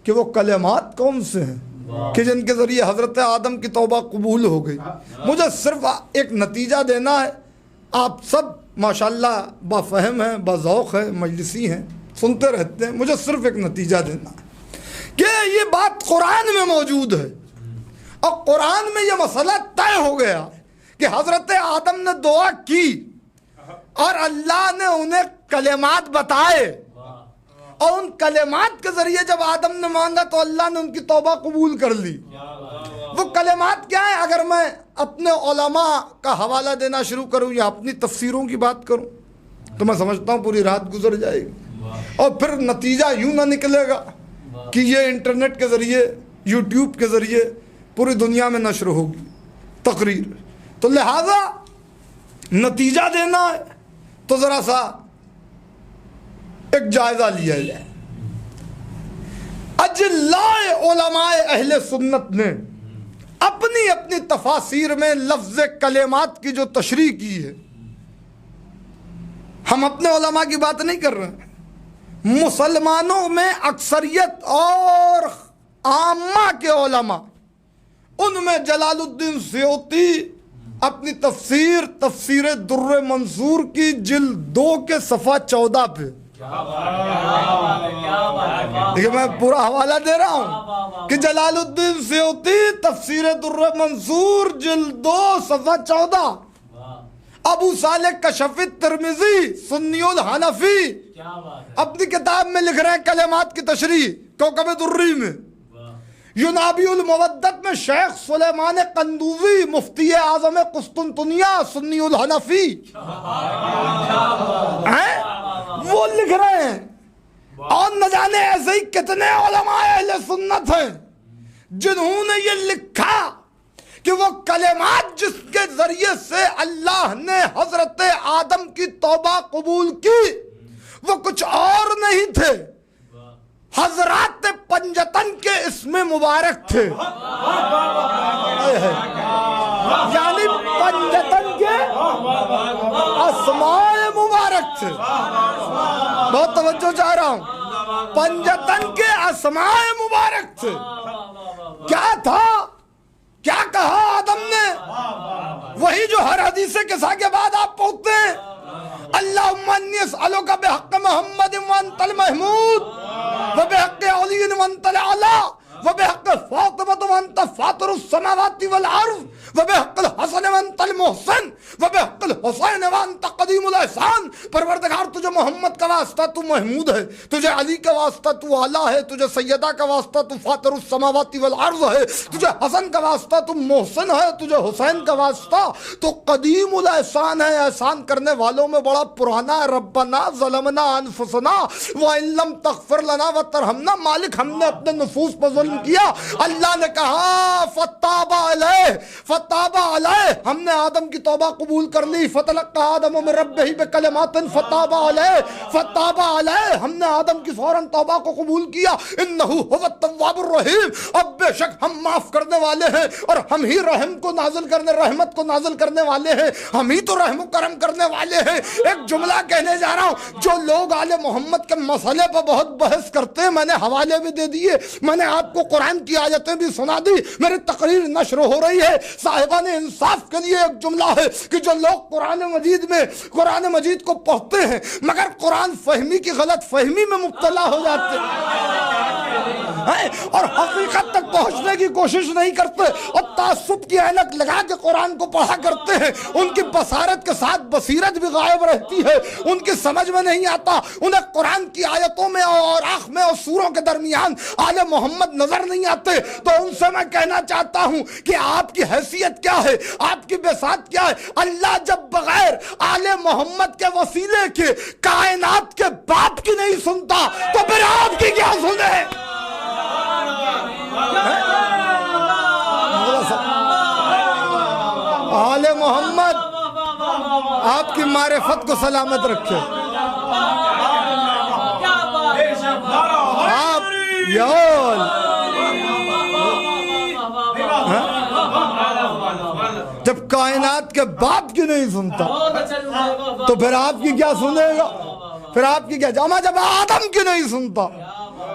کہ وہ کلمات کون سے ہیں کہ جن کے ذریعے حضرت آدم کی توبہ قبول ہو گئی۔ مجھے صرف ایک نتیجہ دینا ہے، آپ سب ماشاءاللہ بافہم ہیں، باذوق ہیں، مجلسی ہیں، سنتے رہتے ہیں، مجھے صرف ایک نتیجہ دینا ہے کہ یہ بات قرآن میں موجود ہے، اور قرآن میں یہ مسئلہ طے ہو گیا کہ حضرت آدم نے دعا کی اور اللہ نے انہیں کلمات بتائے، اور ان کلمات کے ذریعے جب آدم نے مانگا تو اللہ نے ان کی توبہ قبول کر لی۔ وہ کلمات کیا ہیں؟ اگر میں اپنے علماء کا حوالہ دینا شروع کروں یا اپنی تفسیروں کی بات کروں تو میں سمجھتا ہوں پوری رات گزر جائے گی، اور پھر نتیجہ یوں نہ نکلے گا کہ یہ انٹرنیٹ کے ذریعے، یوٹیوب کے ذریعے پوری دنیا میں نشر ہوگی تقریر۔ تو لہذا نتیجہ دینا ہے تو ذرا سا ایک جائزہ لیا جائے. اجلاء علماء اہل سنت نے اپنی اپنی تفاسیر میں لفظ کلمات کی جو تشریح کی ہے، ہم اپنے علماء کی بات نہیں کر رہے ہیں، مسلمانوں میں اکثریت اور عامہ کے علماء، ان میں جلال الدین سیوطی اپنی تفسیر در منصور کی جلد 2 کے صفحہ 14 پہ، دیکھیں میں پورا حوالہ دے رہا ہوں کہ جلال الدین سیوطی تفسیر در منصور جلد 2 صفحہ 14، ابو صالح کشف الترمذی سنی الحنفی اپنی کتاب میں لکھ رہے ہیں کلمات کی تشریح کوکب دری میں، ینابی المودت میں شیخ سلیمان قندوزی مفتی اعظم قسطنطنیہ سنی الحنفی وہ لکھ رہے ہیں. اور نہ جانے ایسے ہی کتنے علماء اہل سنت ہیں جنہوں نے یہ لکھا کہ وہ کلمات جس کے ذریعے سے اللہ نے حضرت آدم کی توبہ قبول کی وہ کچھ اور نہیں تھے، حضرات پنجتن کے اسم مبارک تھے. یعنی پنجتن کے اسماء مبارک تھے. بہت توجہ چاہ رہا ہوں، پنجتن کے اسماء مبارک تھے. کیا تھا، کیا کہا آدم نے؟ وہی جو ہر حدیث قصہ کے بعد آپ پڑھتے ہیں، اللہم انی اسألک بحق محمد وانت المحمود وبحق علی وانت الاعلی وبحق فاطمہ وانت فاطر السماوات والارض وبحق الحسن وانت المحسن وبحق الحسین وانت قدیم الاحسان. پروردگار تجھے محمد کا واسطہ تو محمود ہے، تجھے علی کا واسطہ تو اعلیٰ ہے، تجھے سیدہ کا واسطہ تو فاطر السماوات والارض ہے، تجھے حسن کا واسطہ تو محسن ہے، تجھے حسین کا واسطہ تو قدیم الاحسان ہے، احسان کرنے والوں میں بڑا پرانا ہے. ربنا ظلمنا انفسنا وان لم تغفر لنا وترحمنا. مالک ہم نے اپنے نفوس پر ظلم کیا. اللہ نے کہا فتاب علیہ، ہم نے آدم کی توبہ قبول کر لی. فتلقى آدم من ربہ بکلمات فتاب علیہ، ہم نے آدم کی فوراً توبہ کو قبول کیا. انہ هو التواب الرحیم، اب بے شک ہم معاف کرنے والے ہیں اور ہم ہی رحمت کو نازل کرنے والے ہیں، ہم ہی تو رحم و کرم کرنے والے ہیں. ایک جملہ کہنے جا رہا ہوں، جو لوگ آل محمد کے مسئلے پر بہت بحث کرتے ہیں، میں نے حوالے بھی دے دیے، میں نے آپ کو قرآن کی آیتیں بھی سنا دی، میری تقریر نشر ہو رہی ہے. صاحبان انصاف کے لیے ایک جملہ ہے کہ جو لوگ قرآن مجید کو پڑھتے ہیں مگر قرآن فہمی کی غلط فہمی میں مبتلا ہو جاتے ہیں اور حقیقت تک پہنچنے کی کوشش نہیں کرتے اور تعصب کی عینک لگا کے قرآن کو پڑھا کرتے ہیں، ان کی بصارت کے ساتھ بصیرت بھی غائب رہتی ہے، ان کی سمجھ میں نہیں آتا، انہیں قرآن کی آیتوں میں اور آخ میں اور سوروں کے درمیان آل محمد نظر نہیں آتے. تو ان سے میں کہنا چاہتا ہوں کہ آپ کی حیثیت کیا ہے، آپ کی بساط کیا ہے؟ اللہ جب بغیر آل محمد کے وسیلے کے کائنات کے باپ کی نہیں سنتا تو پھر آپ کی کیا سنے؟ آل محمد آپ کی معرفت کو سلامت رکھے. آپ جب کائنات کے باپ کی نہیں سنتا تو پھر آپ کی کیا سنے گا؟ پھر آپ کی کیا جامع جب آدم کی نہیں سنتا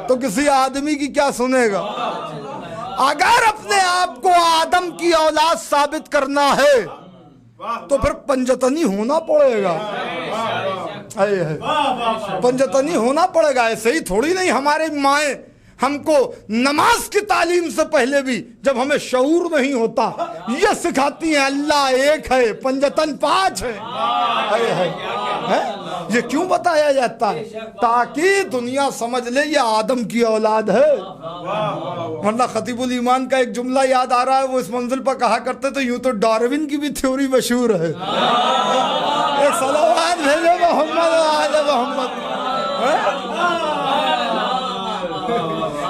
تو کسی آدمی کی کیا سنے گا؟ اگر اپنے آپ کو آدم کی اولاد ثابت کرنا ہے تو پھر پنجتنی ہونا پڑے گا. پنجتنی ہونا پڑے گا. ایسے ہی تھوڑی نہیں ہمارے مائیں ہم کو نماز کی تعلیم سے پہلے بھی جب ہمیں شعور نہیں ہوتا یہ سکھاتی ہیں اللہ ایک ہے پنجتن 5 ہے. یہ کیوں بتایا جاتا ہے؟ تاکہ دنیا سمجھ لے یہ آدم کی اولاد ہے. ورنہ خطیب الایمان کا ایک جملہ یاد آ رہا ہے، وہ اس منزل پر کہا کرتے تھے یوں تو ڈاروین کی بھی تھیوری مشہور ہے. ایک صلوات بھیجو محمد و آل محمد،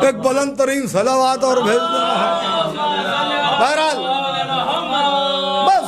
ایک بلند ترین صلوات اور بھیج دیں. بہرحال بس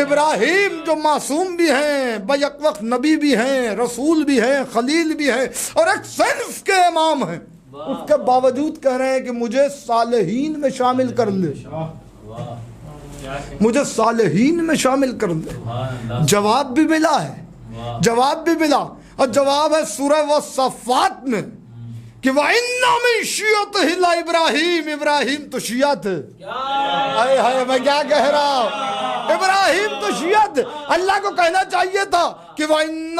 ابراہیم جو معصوم بھی ہیں، بیک وقت نبی بھی ہیں، رسول بھی ہیں، خلیل بھی ہیں، اور ایک صنف کے امام ہیں، اس کے باوجود کہہ رہے ہیں کہ مجھے صالحین میں شامل کر لے، مجھے صالحین میں شامل کر لے۔ جواب بھی ملا ہے، جواب بھی ملا، اور جواب ہے سورہ والصفات میں کہ وَإِنَّ مِن شِيَعَتِهِ لَإِبْرَاهِيمَ، ابراہیم تو شیعہ تھے۔ ہائے ہائے میں کیا کہہ رہا ہوں، ابراہیم تو شیعہ تھے۔ اللہ کو کہنا چاہیے تھا کہ وَإِنَّ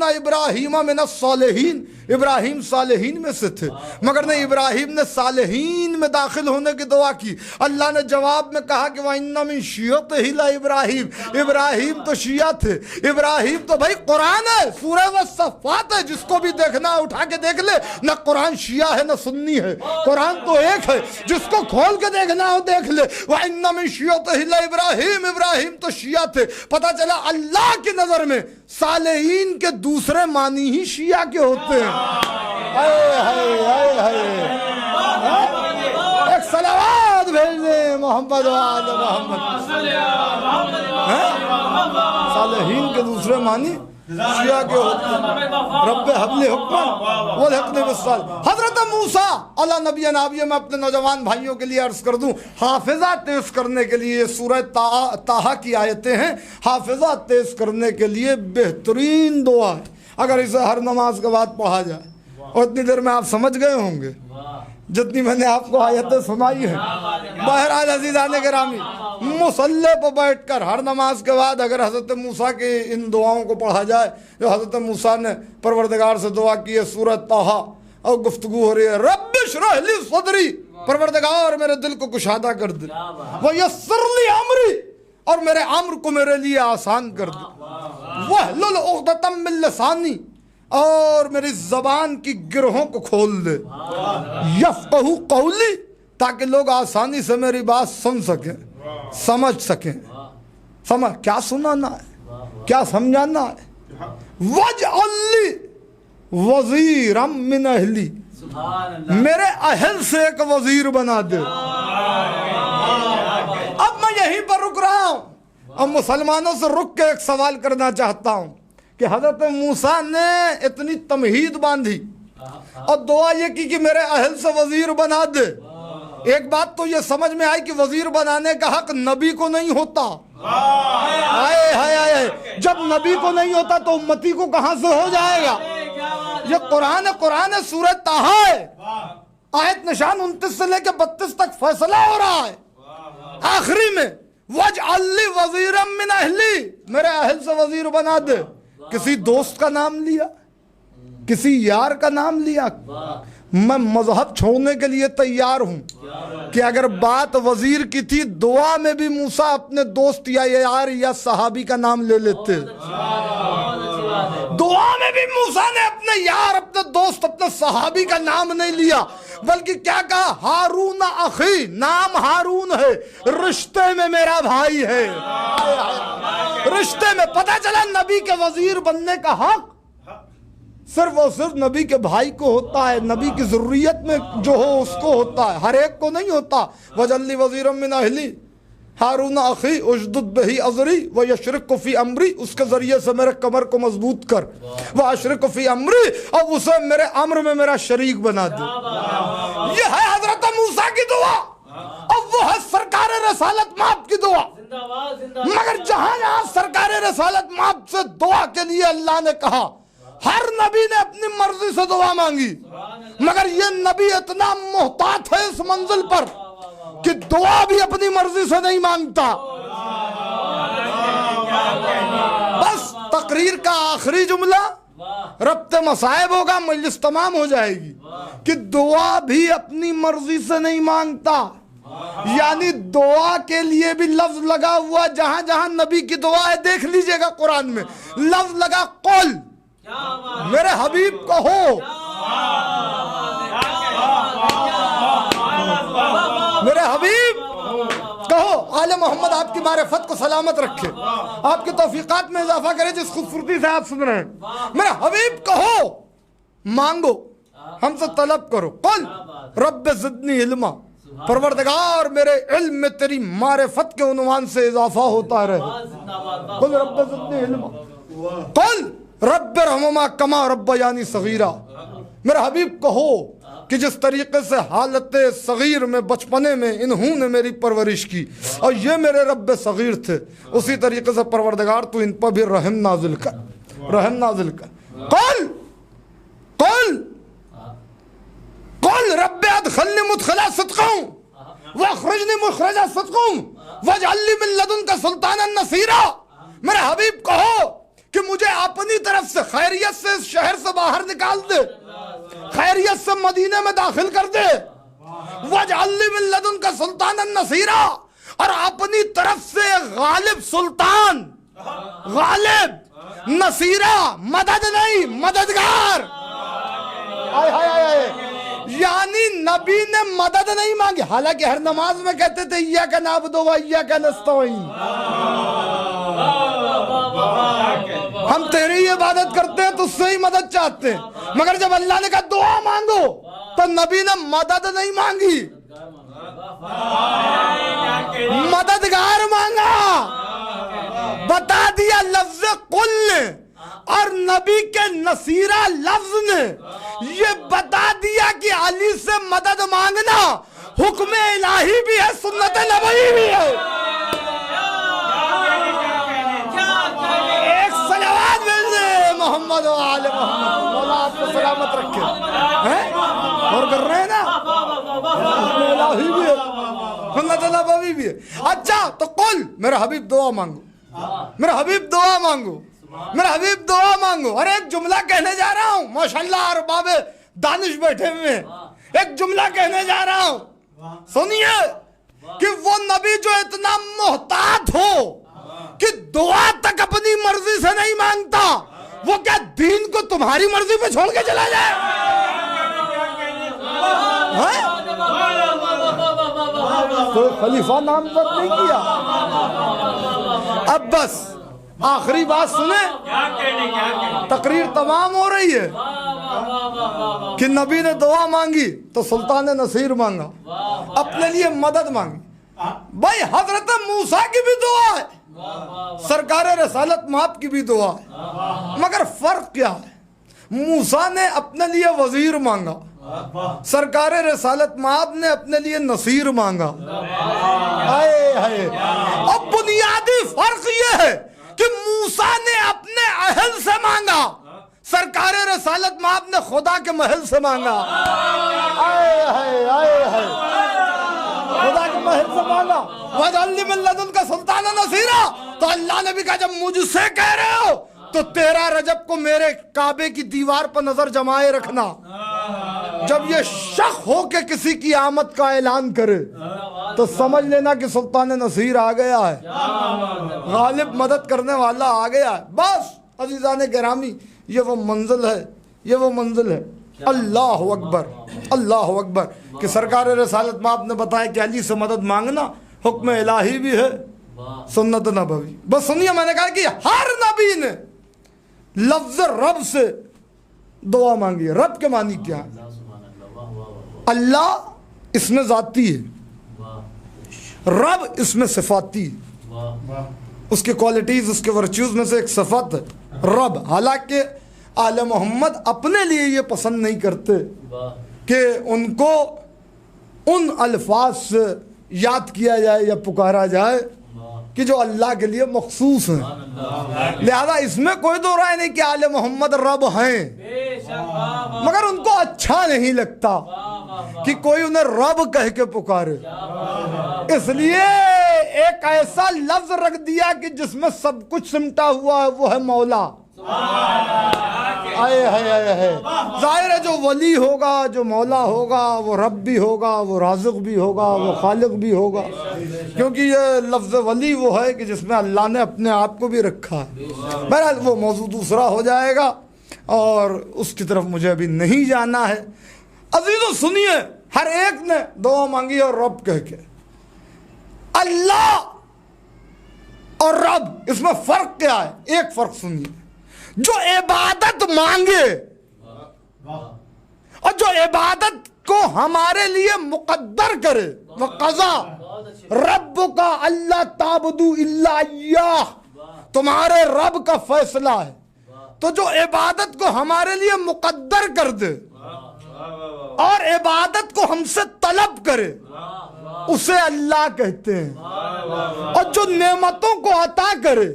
إِبْرَاهِيمَ مِنَ الصَّالِحِينَ، ابراہیم صالحین میں سے تھے، مگر نہیں، ابراہیم نے صالحین میں داخل ہونے کی دعا کی۔ اللہ نے جواب میں کہا کہ وَإِنَّ مِن شِيَعَتِهِ لَإِبْرَاهِيمَ، ابراہیم تو شیعہ تھے۔ ابراہیم تو بھائی قرآن ہے، سورہ والصفات ہے، جس کو بھی دیکھنا اٹھا کے دیکھ لے، نہ قرآن شیعہ ہے نہ سنی ہے، قرآن تو ایک ہے، جس کو کھول کے دیکھنا ہو دیکھ لے۔ وَإِنَّ مِن شِيَعَتِهِ لَإِبْرَاهِيمَ، ابراہیم تو شیعہ تھے۔ پتہ چلا اللہ کی نظر میں صالحین کے دوسرے معنی ہی شیعہ کے ہوتے ہیں۔ ایک صلوات بھیج دیں محمد و آل محمد۔ صالحین کے دوسرے معنی شیعہ کے ہوتے ہیں۔ رب حبل حکمن والحقن بالصالحین۔ حضرت موسیٰ علیہ نبی نابیہ، میں اپنے نوجوان بھائیوں کے لیے عرض کر دوں، حافظہ تیز کرنے کے لیے سورہ طٰہٰ کی آیتیں ہیں، حافظہ تیز کرنے کے لیے بہترین دعا ہے، اگر اسے ہر نماز کے بعد پڑھا جائے، اور اتنی دیر میں آپ سمجھ گئے ہوں گے جتنی میں نے آپ کو آیتیں سنائی ہیں۔ بہرحال عزیزان گرامی، مصلی پر بیٹھ کر ہر نماز کے بعد اگر حضرت موسیٰ کی ان دعاؤں کو پڑھا جائے جو حضرت موسیٰ نے پروردگار سے دعا کی ہے، سورہ طٰہٰ، اور گفتگو ہو رہی ہے، رب اشرح لی صدری، پروردگار میرے دل کو کشادہ کر دے، ویسر لی امری، اور میرے امر کو میرے لیے آسان کر دے، واحلل عقدۃ من لسانی، اور میری زبان کی گرہوں کو کھول دے، یفقہوا قولی، تاکہ لوگ آسانی سے میری بات سن سکیں، سمجھ سکیں۔ سمجھ کیا سنانا ہے، کیا سمجھانا ہے۔ وَاجْعَل لِّي وَزِيرًا مِّنْ أَهْلِي، میرے اہل سے ایک وزیر بنا دے۔ اب میں یہیں پر رک رہا ہوں، اب مسلمانوں سے رک کے ایک سوال کرنا چاہتا ہوں کہ حضرت موسیٰ نے اتنی تمہید باندھی اور دعا یہ کی کہ میرے اہل سے وزیر بنا دے۔ ایک بات تو یہ سمجھ میں آئی کہ وزیر بنانے کا حق نبی کو نہیں ہوتا۔ آئے ہائے آئے، جب نبی کو نہیں ہوتا تو امتی کو کہاں سے ہو جائے گا؟ یہ قرآن ہے، قرآن ہے، سورہ طٰہٰ ہے، آیت نشان 29 سے لے کے 32 تک فیصلہ ہو رہا ہے۔ آخری میں وَاجْعَل لِّي وَزِيرًا مِّنْ أَهْلِي، میرے اہل سے وزیر بنا دے۔ کسی دوست کا نام لیا، کسی یار کا نام لیا۔ میں مذہب چھوڑنے کے لیے تیار ہوں کہ اگر بات وزیر کی تھی، دعا میں بھی موسیٰ اپنے دوست یا یار یا صحابی کا نام لے لیتے۔ دعا میں بھی موسیٰ نے اپنے یار، اپنے دوست، اپنے صحابی کا نام نہیں لیا، بلکہ کیا کہا؟ ہارون اخی، نام ہارون ہے، رشتے میں میرا بھائی ہے۔ رشتے میں پتہ چلا نبی کے وزیر بننے کا حق صرف اور صرف نبی کے بھائی کو ہوتا ہے، نبی کی ضروریت میں جو ہو اس کو ہوتا ہے، ہر ایک کو نہیں ہوتا۔ وَاجْعَل لِّي وَزِيرًا مِّنْ أَهْلِي ہارون اخی اشدد بہ ازری ویشرک فی امری، اس کے ذریعے سے میرے کمر کو مضبوط کر، واشرک فی امری، اور اسے میرے امر میں میرا شریک بنا دے۔ یہ ہے حضرت موسیٰ کی دعا، اور وہ ہے سرکار رسالت مآب کی دعا۔ مگر جہاں جہاں سرکار رسالت مآب سے دعا کے لیے اللہ نے کہا، ہر نبی نے اپنی مرضی سے دعا مانگی، مگر یہ نبی اتنا محتاط ہے اس منزل پر کہ دعا بھی اپنی مرضی سے نہیں مانگتا۔ بس تقریر کا آخری جملہ ربط مصائب ہوگا، مجلس تمام ہو جائے گی، کہ دعا بھی اپنی مرضی سے نہیں مانگتا۔ یعنی دعا کے لیے بھی لفظ لگا ہوا، جہاں جہاں نبی کی دعا ہے دیکھ لیجئے گا قرآن میں لفظ لگا قل، میرے حبیب کہو، میرے حبیب کہو۔ آل محمد آپ کی معرفت کو سلامت رکھے، آپ کی توفیقات میں اضافہ کرے جس خوبصورتی سے آپ سن رہے ہیں۔ میرے حبیب کہو، مانگو، ہم سے طلب کرو، قل رب زدنی علما، پروردگار میرے علم میں تیری معرفت کے عنوان سے اضافہ ہوتا رہے. قل رب زدنی علما، قل رب ارحمہما کما ربیانی صغیرا. میرے حبیب کہو کہ جس طریقے سے حالت صغیر میں بچپنے میں انہوں نے میری پرورش کی اور یہ میرے رب صغیر تھے، اسی طریقے سے پروردگار تو ان پر بھی رحم نازل کر، رحم نازل کر. قل قل قل رب ادخلنی مدخلا صدقوں واخرجنی مخرج صدقوں واجعل لی من لدنک سلطانا نصیرا. میرے حبیب کہو کہ مجھے اپنی طرف سے خیریت سے اس شہر سے باہر نکال دے، خیریت سے مدینے میں داخل کر دے. واجعل لی من لدنک سلطانا نصیرا، اور اپنی طرف سے غالب سلطان، غالب نصیرا، مدد نہیں مددگار. آئے ہائے ہائے، یعنی نبی نے مدد نہیں مانگی، حالانکہ ہر نماز میں کہتے تھے ایاک نعبد و ایاک نستعین، ہم تیری عبادت کرتے ہیں تو اس سے ہی مدد چاہتے ہیں. مگر جب اللہ نے کہا دعا مانگو تو نبی نے مدد نہیں مانگی، مددگار مانگا. بتا دیا لفظ قل نے اور نبی کے نصیرہ لفظ نے یہ بتا دیا کہ علی سے مدد مانگنا حکم الہی بھی ہے، سنت نبوی بھی ہے. ایک صلوات بھیج دے محمد و آل محمد، مولا آپ کو سلامت رکھے. اور کر رہے ہیں نا، حکم الہی بھی ہے، سنت نبوی بھی ہے. اچھا تو قل، میرے حبیب دعا مانگو، میرے حبیب دعا مانگو، میرے حبیب دعا مانگو. اور ایک جملہ کہنے جا رہا ہوں، ماشاءاللہ ارباب دانش بیٹھے ہوئے ہیں، ایک جملہ کہنے جا رہا ہوں، سنیے. کہ وہ نبی جو اتنا محتاط ہو کہ دعا تک اپنی مرضی سے نہیں مانگتا، وہ کیا دین کو تمہاری مرضی پہ چھوڑ کے چلا جائے؟ کوئی خلیفہ نامزد نہیں کیا. اب بس آخری بات سنیں، تقریر تمام ہو رہی ہے کہ نبی نے دعا مانگی تو سلطان نصیر مانگا، اپنے لیے مدد مانگی. بھائی حضرت موسیٰ کی بھی دعا ہے، سرکار رسالت مآب کی بھی دعا ہے، مگر فرق کیا ہے؟ موسیٰ نے اپنے لیے وزیر مانگا، سرکار رسالت مآب نے اپنے لیے نصیر مانگا. اب بنیادی فرق یہ ہے کہ موسیٰ نے اپنے اہل سے مانگا، سرکار رسالت مآب نے خدا کے محل سے مانگا. خدا کے محل سے مانگا. وَاجْعَلْ لِي مِن لَّدُنْكَ سُلْطَانًا نَصِيرًا. تو اللہ نے بھی کہا جب مجھ سے کہہ رہے ہو تو 13 رجب کو میرے کعبے کی دیوار پر نظر جمائے رکھنا. جب یہ شک ہو کہ کسی کی آمد کا اعلان کرے تو سمجھ لینا کہ سلطان نصیر آ گیا ہے، غالب مدد کرنے والا آ گیا ہے. بس عزیزان گرامی، یہ وہ منزل ہے، یہ وہ منزل ہے. اللہ اکبر، اللہ اکبر. کہ سرکار رسالت مآب نے بتایا کہ علی سے مدد مانگنا حکم الہی بھی ہے، سنت نبوی. بس سنیے، میں نے کہا کہ ہر نبی نے لفظ رب سے دعا مانگی ہے. رب کے معنی کیا ہے؟ اللہ اس میں ذاتی ہے، رب اس میں صفاتی ہے، اس کی کوالٹیز، اس کے ورچیوز میں سے ایک صفت ہے رب. حالانکہ آل محمد اپنے لیے یہ پسند نہیں کرتے کہ ان کو ان الفاظ سے یاد کیا جائے یا پکارا جائے کہ جو اللہ کے لیے مخصوص ہیں. لہذا اس میں کوئی دو رائے نہیں کہ آل محمد رب ہیں، مگر ان کو اچھا نہیں لگتا کہ کوئی انہیں رب کہہ کے پکارے. اس لیے ایک ایسا لفظ رکھ دیا کہ جس میں سب کچھ سمٹا ہوا ہے، وہ ہے مولا. ظاہر ہے جو ولی ہوگا، جو مولا ہوگا، وہ رب بھی ہوگا، وہ رازق بھی ہوگا، وہ خالق بھی ہوگا. کیونکہ یہ لفظ ولی وہ ہے کہ جس میں اللہ نے اپنے آپ کو بھی رکھا ہے. بہرحال وہ موضوع دوسرا ہو جائے گا اور اس کی طرف مجھے ابھی نہیں جانا ہے. عزیزو سنیے، ہر ایک نے دعا مانگی اور رب کہہ کے. اللہ اور رب، اس میں فرق کیا ہے؟ ایک فرق سنیے، جو عبادت مانگے اور جو عبادت کو ہمارے لیے مقدر کرے وقضا ربک اللہ تعبدوا الا ایاہ، تمہارے رب کا فیصلہ ہے، تو جو عبادت کو ہمارے لیے مقدر کر دے اور عبادت کو ہم سے طلب کرے اسے اللہ کہتے ہیں، اور جو نعمتوں کو عطا کرے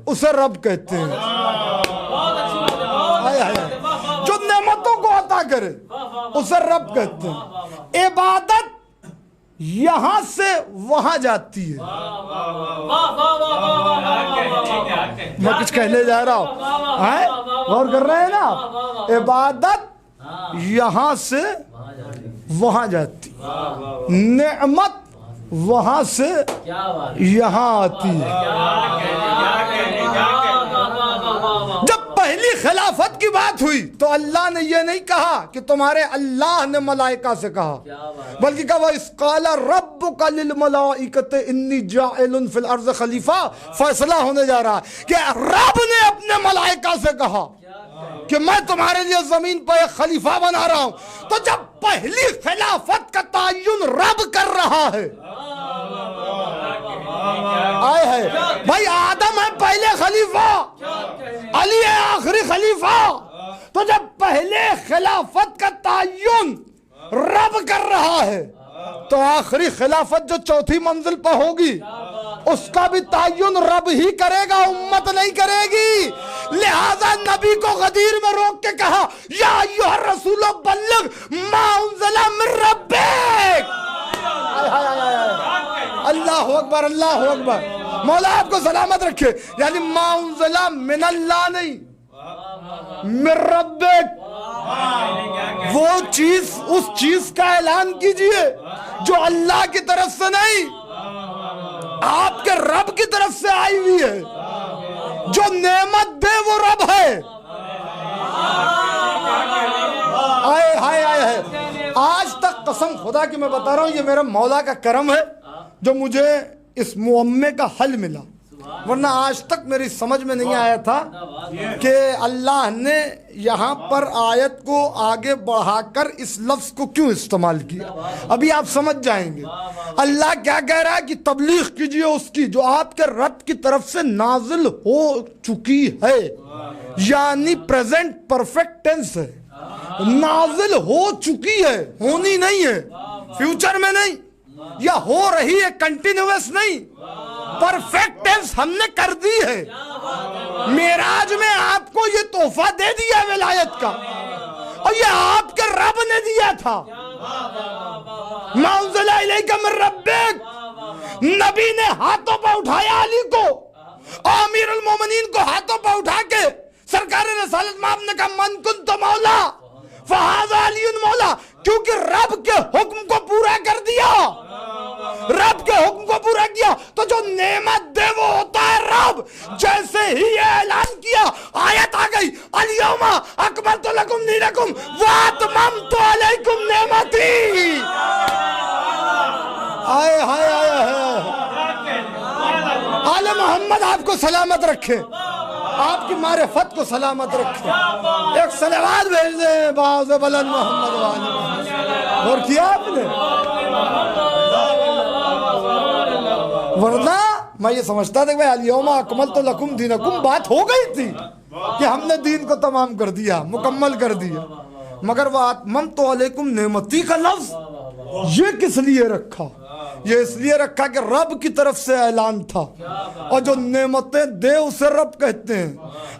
اسے رب کہتے ہیں۔ جو نعمتوں کو عطا کرے اسے رب کہتے ہیں۔ عبادت یہاں سے وہاں جاتی ہے۔ میں کچھ کہنے جا رہا ہوں، غور کر رہے ہیں نا؟ عبادت یہاں سے وہاں جاتی، نعمت وہاں سے یہاں آتی ہے۔ جب پہلی خلافت کی بات ہوئی تو اللہ نے یہ نہیں کہا کہ تمہارے اللہ نے ملائکہ سے کہا، بلکہ کہا وَإِذْ قَالَ رَبُّكَ لِلْمَلَائِكَةِ إِنِّي جَاعِلٌ فِي الْأَرْضِ خلیفہ، فیصلہ ہونے جا رہا ہے کہ رب نے اپنے ملائکہ سے کہا کہ میں تمہارے لیے زمین پر ایک خلیفہ بنا رہا ہوں۔ تو جب پہلی خلافت کا تعین رب کر رہا ہے، آئے ہے بھائی، آدم ہے پہلے خلیفہ، علی ہے آخری خلیفہ، تو جب پہلے خلافت کا تعین رب کر رہا ہے تو آخری خلافت جو چوتھی منزل پر ہوگی اس کا بھی تعین رب ہی کرے گا، امت نہیں کرے گی۔ لہذا نبی کو غدیر میں روک کے کہا یا ایھا الرسول بلغ ما انزل من ربک۔ اللہ اکبر، اللہ اکبر، مولا آپ کو سلامت رکھے۔ یعنی ما انزل من اللہ نہیں، من ربک، وہ چیز، اس چیز کا اعلان کیجئے جو اللہ کی طرف سے نہیں، آپ کے رب کی طرف سے آئی ہوئی ہے۔ جو نعمت دے وہ رب ہے۔ آئے ہائے آئے ہے، آج تک قسم خدا کی میں بتا رہا ہوں، یہ میرا مولا کا کرم ہے جو مجھے اس معمے کا حل ملا، ورنہ آج تک میری سمجھ میں نہیں آیا تھا کہ اللہ نے یہاں پر آیت کو آگے بڑھا کر اس لفظ کو کیوں استعمال کیا۔ ابھی آپ سمجھ جائیں گے۔ اللہ کیا کہہ رہا ہے کہ تبلیغ کیجئے اس کی جو آپ کے رب کی طرف سے نازل ہو چکی ہے، یعنی پریزنٹ پرفیکٹ ٹینس ہے، نازل ہو چکی ہے، ہونی نہیں ہے، فیوچر میں نہیں، یا ہو رہی ہے، کنٹینیوس نہیں، پرفیکٹ ٹینس ہم نے کر دی ہے۔ معراج میں آپ کو یہ تحفہ دے دیا ولایت کا، اور یہ آپ کے رب نے دیا تھا۔ ما انزل الیک من ربک، نبی نے ہاتھوں پہ اٹھایا علی کو، امیر المومنین کو ہاتھوں پہ اٹھا کے سرکار رسالت میں آپ نے کہا من کنت مولا فہذا علی مولا، کیونکہ رب کے حکم کو پورا کر دیا، رب کے حکم کو پورا کیا، تو جو نعمت دے وہ ہوتا ہے رب۔ جیسے ہی یہ اعلان کیا آیت آ گئی الیوم اکملت لکم دینکم واتممت علیکم نعمتی۔ آئے ہائے آئے ہے، آل محمد آپ کو سلامت رکھے، آپ کی معرفت کو سلامت رکھے۔ ایک صلوات بھیج دیں باز بلند محمد والی، اور کیا آپ نے؟ ورنہ میں یہ سمجھتا تھا کہ الیوم اکملت لکم دینکم بات ہو گئی تھی کہ ہم نے دین کو تمام کر دیا، مکمل کر دیا، مگر وہ اتممت علیکم نعمتی کا لفظ یہ کس لیے رکھا؟ یہ اس لیے رکھا کہ رب کی طرف سے اعلان تھا، اور جو نعمتیں دے اسے رب کہتے ہیں۔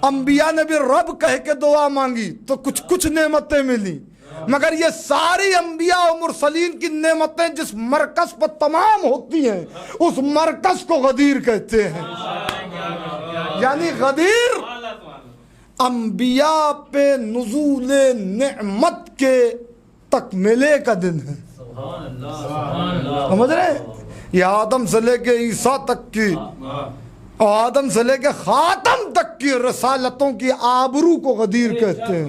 انبیاء نے بھی رب کہہ کے دعا مانگی تو کچھ نعمتیں ملی، مگر یہ ساری انبیاء و مرسلین کی نعمتیں جس مرکز پر تمام ہوتی ہیں اس مرکز کو غدیر کہتے ہیں۔ یعنی غدیر انبیاء پہ نزول نعمت کے تکملے کا دن ہے۔ سمجھ رہے ہیں؟ یہ آدم سے لے کے عیسیٰ تک کی، اور آدم سے لے کے خاتم تک کی رسالتوں کی آبرو کو غدیر کہتے ہیں،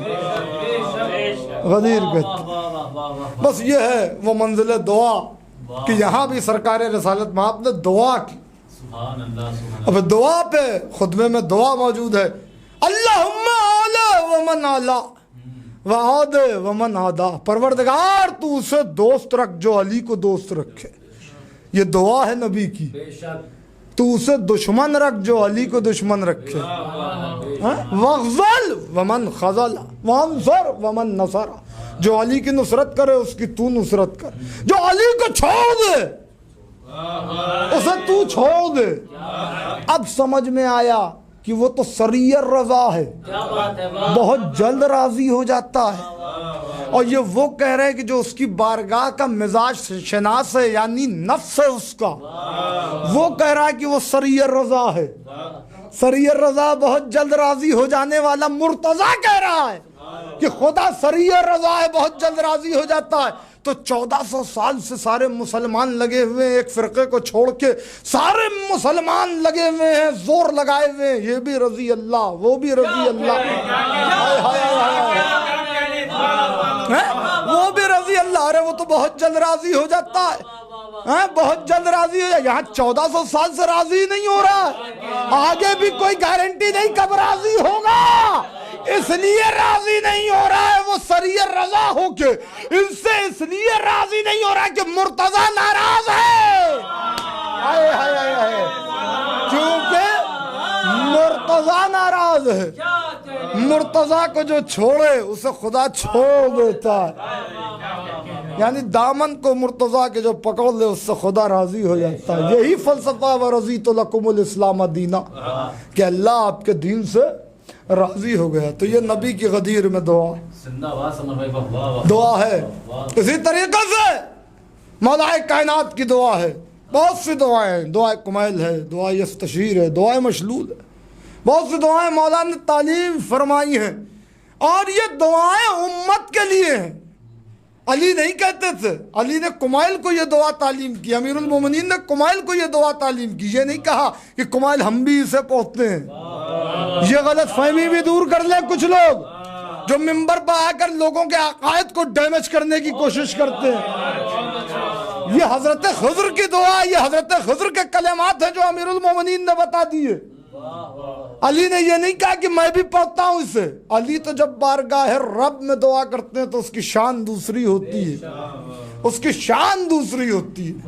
غدیر کہتے ہیں۔ بس یہ ہے وہ منزل دعا کہ یہاں بھی سرکار رسالت میں آپ نے دعا کی۔ اب دعا پہ خطبے میں دعا موجود ہے، اللہم اعلی ومن اعلی وعاد ومن عادا، پروردگار تو اسے دوست رکھ جو علی کو دوست رکھے. یہ دعا ہے نبی کی. تو اسے دشمن رکھ جو علی کو دشمن رکھے. وغزل ومن خزل وانصر ومن نصر، جو علی کی نصرت کرے اس کی تو نصرت کر. جو علی کو چھوڑ دے اسے تو چھوڑ دے. اب سمجھ میں آیا کہ وہ تو سریع رضا ہے، بہت جلد راضی ہو جاتا ہے. اور یہ وہ کہہ رہے کہ جو اس کی بارگاہ کا مزاج شناس ہے، یعنی نفس ہے اس کا، وہ کہہ رہا ہے کہ وہ سریع رضا ہے. سریع رضا بہت جلد راضی ہو جانے والا مرتضیٰ کہہ رہا ہے کہ خدا سریع رضا ہے، بہت جلد راضی ہو جاتا ہے. تو 1400 سال سے سارے مسلمان لگے ہوئے ہیں، ایک فرقے کو چھوڑ کے سارے مسلمان لگے ہوئے ہیں، زور لگائے ہوئے ہیں، یہ بھی رضی اللہ وہ بھی رضی اللہ، وہ بھی رضی اللہ. ارے وہ تو بہت جلد راضی ہو جاتا ہے، بہت جلد راضی ہو جاتا ہے. یہاں 1400 سال سے راضی نہیں ہو رہا، آگے بھی کوئی گارنٹی نہیں کب راضی ہوگا، اس لیے راضی نہیں ہو رہا ہے. وہ سریع رضا ہو کے ان سے اس لیے راضی نہیں ہو رہا کہ مرتضیٰ ناراض ہے. کیونکہ مرتضیٰ ناراض ہے. مرتضیٰ کو جو چھوڑے اسے خدا چھوڑ دیتا ہے. یعنی دامن کو مرتضیٰ کے جو پکڑ لے اس سے خدا راضی ہو جاتا ہے. یہی فلسفہ وَرَضِيتُ لَكُمُ الْإِسْلَامَ دِينًا، کہ اللہ آپ کے دین سے راضی ہو گیا. تو یہ نبی کی غدیر میں دعا ہے. اسی طریقے سے مولا کائنات کی دعا ہے. بہت سی دعائیں ہیں، دعائے کمیل ہے، دعائے استشیر ہے، دعائے مشلول ہے. بہت سی دعائیں مولا نے تعلیم فرمائی ہیں، اور یہ دعائیں امت کے لیے ہیں. علی نہیں کہتے تھے، علی نے کمائل کو یہ دعا تعلیم کی، امیر المومنین نے کمائل کو یہ دعا تعلیم کی. یہ نہیں کہا کہ کمائل ہم بھی اسے پہنچتے ہیں. یہ غلط فہمی بھی دور کر لیں کچھ لوگ جو ممبر پر آ کر لوگوں کے عقائد کو ڈیمیج کرنے کی کوشش کرتے ہیں. یہ حضرت خضر کی دعا، یہ حضرت خضر کے کلمات ہیں جو امیر المومنین نے بتا دیے. علی نے یہ نہیں کہا کہ میں بھی پڑھتا ہوں اسے. علی تو جب بارگاہ رب میں دعا کرتے ہیں تو اس کی شان دوسری ہوتی ہے، اس کی شان دوسری ہوتی ہے.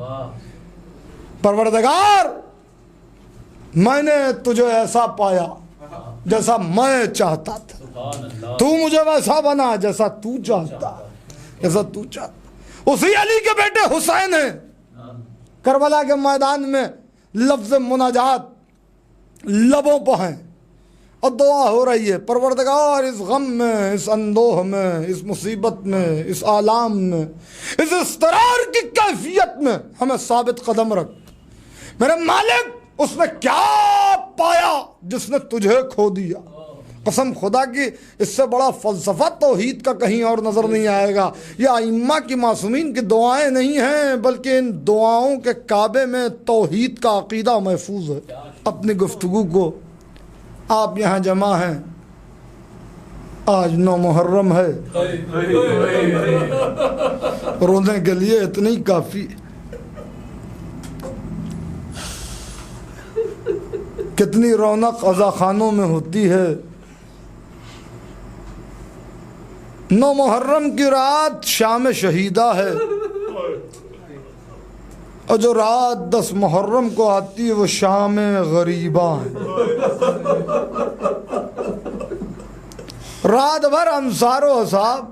پروردگار میں نے تجھے ایسا پایا جیسا میں چاہتا تھا، تو مجھے ویسا بنا جیسا تو چاہتا، جیسا تو چاہتا. اسی علی کے بیٹے حسین ہیں، کربلا کے میدان میں لفظ مناجات لبوں پہ ہیں اور دعا ہو رہی ہے. پروردگار اس غم میں، اس اندوہ میں، اس مصیبت میں، اس آلام میں، اس اضطرار کی کیفیت میں ہمیں ثابت قدم رکھ. میرے مالک اس نے کیا پایا جس نے تجھے کھو دیا. قسم خدا کی اس سے بڑا فلسفہ توحید کا کہیں اور نظر نہیں آئے گا. یہ ائمہ کی معصومین کی دعائیں نہیں ہیں، بلکہ ان دعاؤں کے کعبے میں توحید کا عقیدہ محفوظ ہے. اپنی گفتگو کو آپ یہاں جمع ہیں، آج 9 محرم ہے، رونے کے لیے اتنی کافی. کتنی رونق عزا خانوں میں ہوتی ہے. 9 محرم کی رات شام شہیدہ ہے، اور جو رات 10 محرم کو آتی ہے وہ شام غریبہ ہے. رات بھر انصار و اصحاب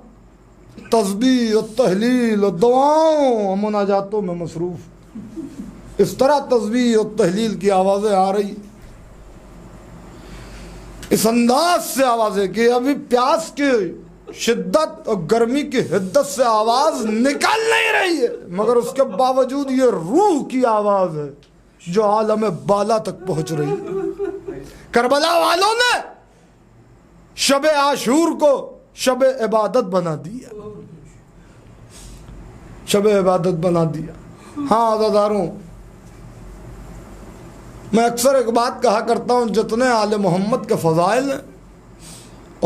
تسبیح و تحلیل و دعاؤں و مناجاتوں میں مصروف. اس طرح تسبیح و تحلیل کی آوازیں آ رہی، اس انداز سے آوازیں کہ ابھی پیاس کی شدت اور گرمی کی حدت سے آواز نکل نہیں رہی ہے، مگر اس کے باوجود یہ روح کی آواز ہے جو عالم بالا تک پہنچ رہی ہے. کربلا والوں نے شب عاشور کو شب عبادت بنا دیا، شب عبادت بنا دیا. ہاں عزاداروں، میں اکثر ایک بات کہا کرتا ہوں، جتنے آل محمد کے فضائل ہیں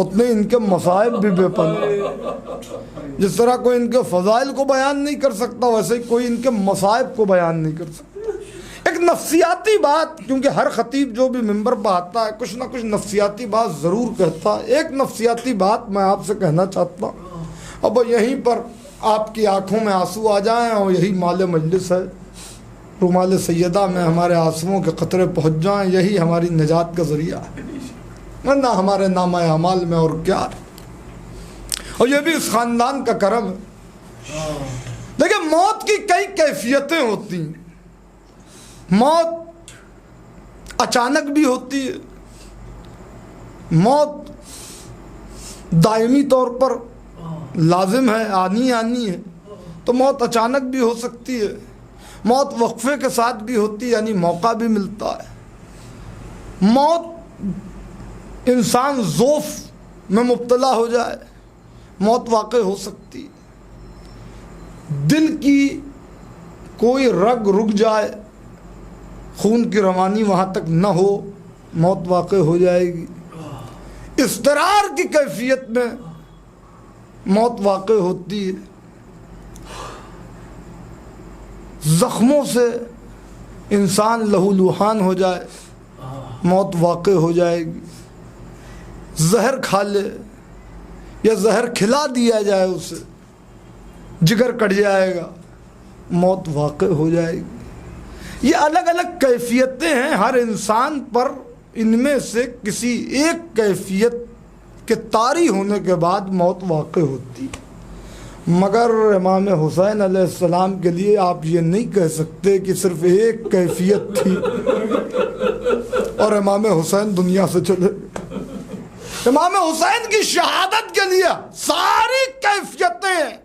اتنے ان کے مصائب بھی بے پناہ. جس طرح کوئی ان کے فضائل کو بیان نہیں کر سکتا، ویسے ہی کوئی ان کے مصائب کو بیان نہیں کر سکتا. ایک نفسیاتی بات، کیونکہ ہر خطیب جو بھی ممبر پہ آتا ہے کچھ نہ کچھ نفسیاتی بات ضرور کہتا ہے. ایک نفسیاتی بات میں آپ سے کہنا چاہتا ہوں، اب یہیں پر آپ کی آنکھوں میں آنسو آ جائیں اور یہی مال مجلس ہے، رومال سیدہ میں ہمارے آنسوؤں کے قطرے پہنچ جائیں، یہی ہماری نجات کا ذریعہ ہے، ورنہ ہمارے نامہ اعمال میں اور کیا ہے. اور یہ بھی اس خاندان کا کرم ہے. دیکھیں موت کی کئی کیفیتیں ہوتی ہیں. موت اچانک بھی ہوتی ہے، موت دائمی طور پر لازم ہے، آنی ہے، تو موت اچانک بھی ہو سکتی ہے. موت وقفے کے ساتھ بھی ہوتی ہے، یعنی موقع بھی ملتا ہے. موت انسان ذوف میں مبتلا ہو جائے، موت واقع ہو سکتی ہے. دل کی کوئی رگ رک جائے، خون کی روانی وہاں تک نہ ہو، موت واقع ہو جائے گی. اضطرار کی کیفیت میں موت واقع ہوتی ہے. زخموں سے انسان لہو لوہان ہو جائے، موت واقع ہو جائے گی. زہر کھا لے یا زہر کھلا دیا جائے اسے، جگر کٹ جائے گا، موت واقع ہو جائے گی. یہ الگ الگ کیفیتیں ہیں ہر انسان پر. ان میں سے کسی ایک کیفیت کے طاری ہونے کے بعد موت واقع ہوتی. مگر امام حسین علیہ السلام کے لیے آپ یہ نہیں کہہ سکتے کہ صرف ایک کیفیت تھی اور امام حسین دنیا سے چلے. امام حسین کی شہادت کے لیے ساری کیفیتیں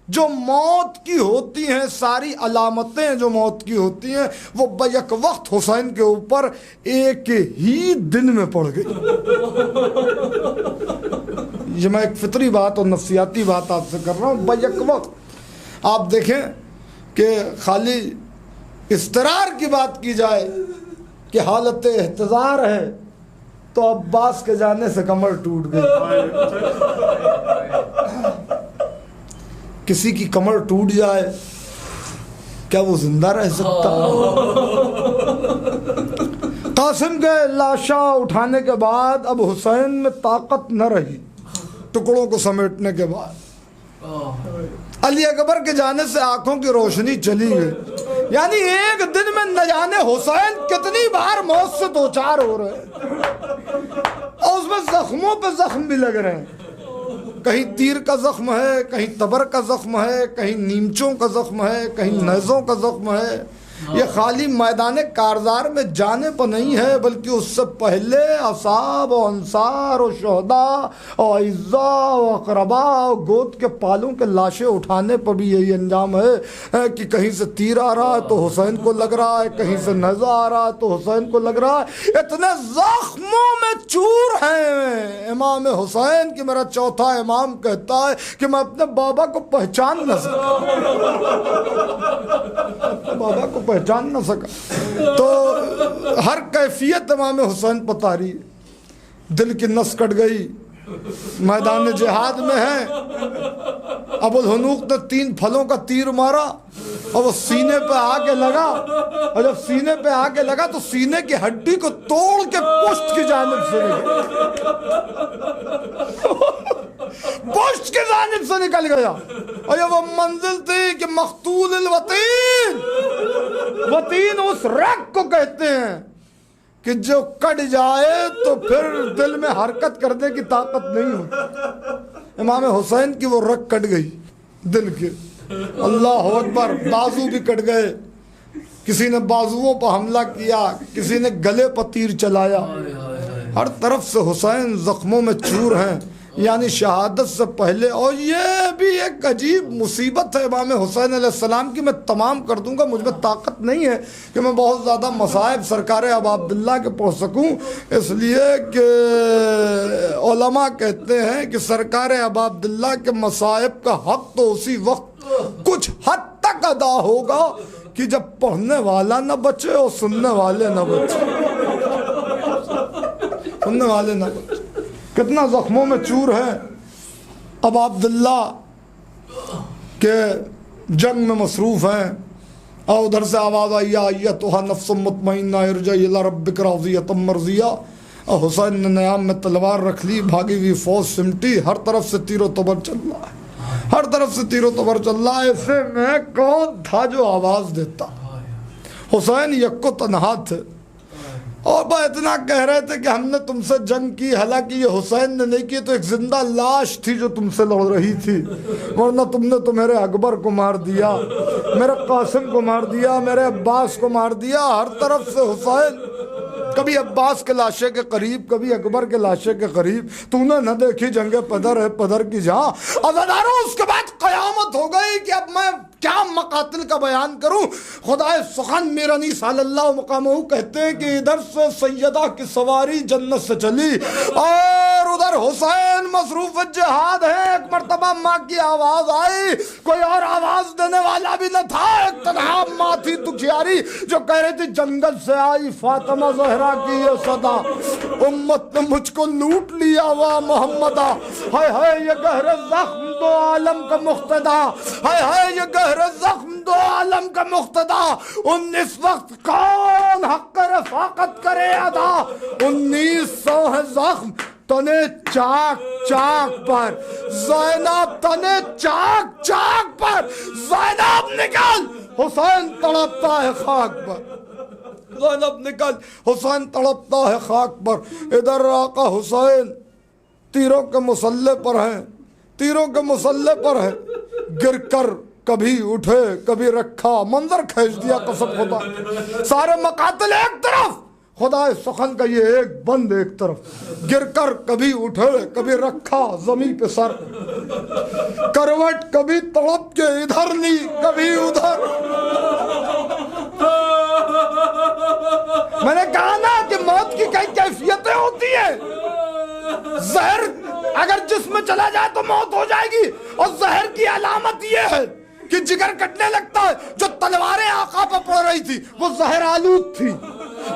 جو موت کی ہوتی ہیں، ساری علامتیں جو موت کی ہوتی ہیں، وہ بیک وقت حسین کے اوپر ایک ہی دن میں پڑ گئی. یہ میں ایک فطری بات اور نفسیاتی بات آپ سے کر رہا ہوں. بیک وقت آپ دیکھیں کہ خالی اضطرار کی بات کی جائے کہ حالت احتضار ہے تو عباس کے جانے سے کمر ٹوٹ گئی. کسی کی کمر ٹوٹ جائے کیا وہ زندہ رہ سکتا؟ قاسم کے لاشا اٹھانے کے بعد اب حسین میں طاقت نہ رہی ٹکڑوں کو سمیٹنے کے بعد. علی اکبر کے جانے سے آنکھوں کی روشنی چلی گئی. یعنی ایک دن میں نہ جانے حسین کتنی بار موت سے دوچار ہو رہے ہیں، اور اس میں زخموں پہ زخم بھی لگ رہے ہیں. کہیں تیر کا زخم ہے، کہیں تبر کا زخم ہے، کہیں نیمچوں کا زخم ہے، کہیں نیزوں کا زخم ہے. یہ خالی میدان کارزار میں جانے پر نہیں ہے، بلکہ اس سے پہلے اصحاب و انصار و شہداء و اعزاء و اقرباء و گود کے پالوں کے لاشیں اٹھانے پر بھی یہی انجام ہے کہ کہیں سے تیر آ رہا ہے تو حسین کو لگ رہا ہے، کہیں سے نیزہ آ رہا ہے تو حسین کو لگ رہا ہے. اتنے زخموں میں چور ہیں امام حسین کہ میرا چوتھا امام کہتا ہے کہ میں اپنے بابا کو پہچان نہ سکا، بابا کو پہچان نہ سکا. تو ہر کیفیت امام حسین پتاری. دل کی نس کٹ گئی، میدان جہاد میں ہے. ابو الحنوق نے 3 پھلوں کا تیر مارا اور وہ سینے پہ آ کے لگا، اور جب سینے پہ آ کے لگا تو سینے کی ہڈی کو توڑ کے پشت کی جانب سے پشت کی جانب سے نکل گیا. اور یہ وہ منزل تھی کہ مقتول الوطین، وطین اس رگ کو کہتے ہیں کہ جو کٹ جائے تو پھر دل میں حرکت کرنے کی طاقت نہیں ہوتی. امام حسین کی وہ رگ کٹ گئی دل کے. اللہ اکبر. بازو بھی کٹ گئے، کسی نے بازوؤں پر حملہ کیا، کسی نے گلے پر تیر چلایا. ہر طرف سے حسین زخموں میں چور ہیں، یعنی شہادت سے پہلے. اور یہ بھی ایک عجیب مصیبت ہے امام حسین علیہ السلام کی. میں تمام کر دوں گا، مجھ میں طاقت نہیں ہے کہ میں بہت زیادہ مصائب سرکار ابا عبداللہ کے پڑھ سکوں، اس لیے کہ علماء کہتے ہیں کہ سرکار ابا عبداللہ کے مصائب کا حق تو اسی وقت کچھ حد تک ادا ہوگا کہ جب پڑھنے والا نہ بچے اور سننے والے نہ بچے. سننے والے نہ بچے. کتنا زخموں میں چور ہے. ابا عبداللہ کے جنگ میں مصروف ہیں، اور ادھر سے آواز آئی ایتھا نفس مطمئنہ ارجعی الی ربک راضیۃ مرضیہ. اور حسین نے نیام میں تلوار رکھ لی، بھاگی ہوئی فوج سمٹی، ہر طرف سے تیر و تبر چل رہا ہے، ہر طرف سے تیر و تبر چل رہا ہے. ایسے میں کون تھا جو آواز دیتا؟ حسین یکو تنہا تھے اور وہ اتنا کہہ رہے تھے کہ ہم نے تم سے جنگ کی، حالانکہ یہ حسین نے نہیں کی، تو ایک زندہ لاش تھی جو تم سے لڑ رہی تھی، ورنہ تم نے تو میرے اکبر کو مار دیا، میرے قاسم کو مار دیا، میرے عباس کو مار دیا. ہر طرف سے حسین، کبھی عباس کے لاشے کے قریب، کبھی اکبر کے لاشے کے قریب. تو نے نہ دیکھی جنگ پدر ہے پدر کی جہاں. عزاداروں اس کے بعد قیامت ہو گئی کہ اب میں کیا مقاتل کا بیان کروں. خدا سخن میرانی صلی اللہ مقامہ کہتے ہیں کہ ادھر سے سیدہ کی سواری جنت سے چلی اور ادھر حسین مصروف جہاد ہے. ایک مرتبہ ماں کی آواز آئی، کوئی اور آواز دینے والا بھی نہ تھا، ایک تنہا ماں تھی دکھیاری جو کہہ رہی تھی جنگل سے آئی فاطمہ زہرا کی یہ صدا، امت نے مجھ کو لوٹ لیا وا محمدہ. ہائے ہائے یہ گہرے زخم دو عالم کا مقتدا، ہائے ہائے یہ گہرے زخم دو عالم کا مقتدا. 19 وقت کون حق رفاقت کرے ادا، 1900 ہے زخم تنے چاک چاک پر زینب، تنے چاک چاک پر زینب نکل، حسین تڑپتا ہے خاک پر، زینب نکل، حسین تڑپتا ہے خاک پر. ادھر آقا حسین تیروں کے مسلح پر ہیں، تیروں کے مسلح پر ہیں، گر کر کبھی اٹھے کبھی رکھا. منظر کھینچ دیا قسم خدا، سارے مقاتل ایک طرف، خدا سخن کا یہ ایک بند ایک طرف. گر کر کبھی اٹھے کبھی رکھا زمین پہ سر، کروٹ کبھی تڑپ کے ادھر لی کبھی ادھر. میں نے کہا نا کہ موت کی کئی کیفیتیں ہوتی ہیں. زہر اگر جسم میں چلا جائے تو موت ہو جائے گی، اور زہر کی علامت یہ ہے کہ جگر کٹنے لگتا ہے. جو تلواریں آقا پہ پڑ رہی تھی وہ زہر آلود تھی،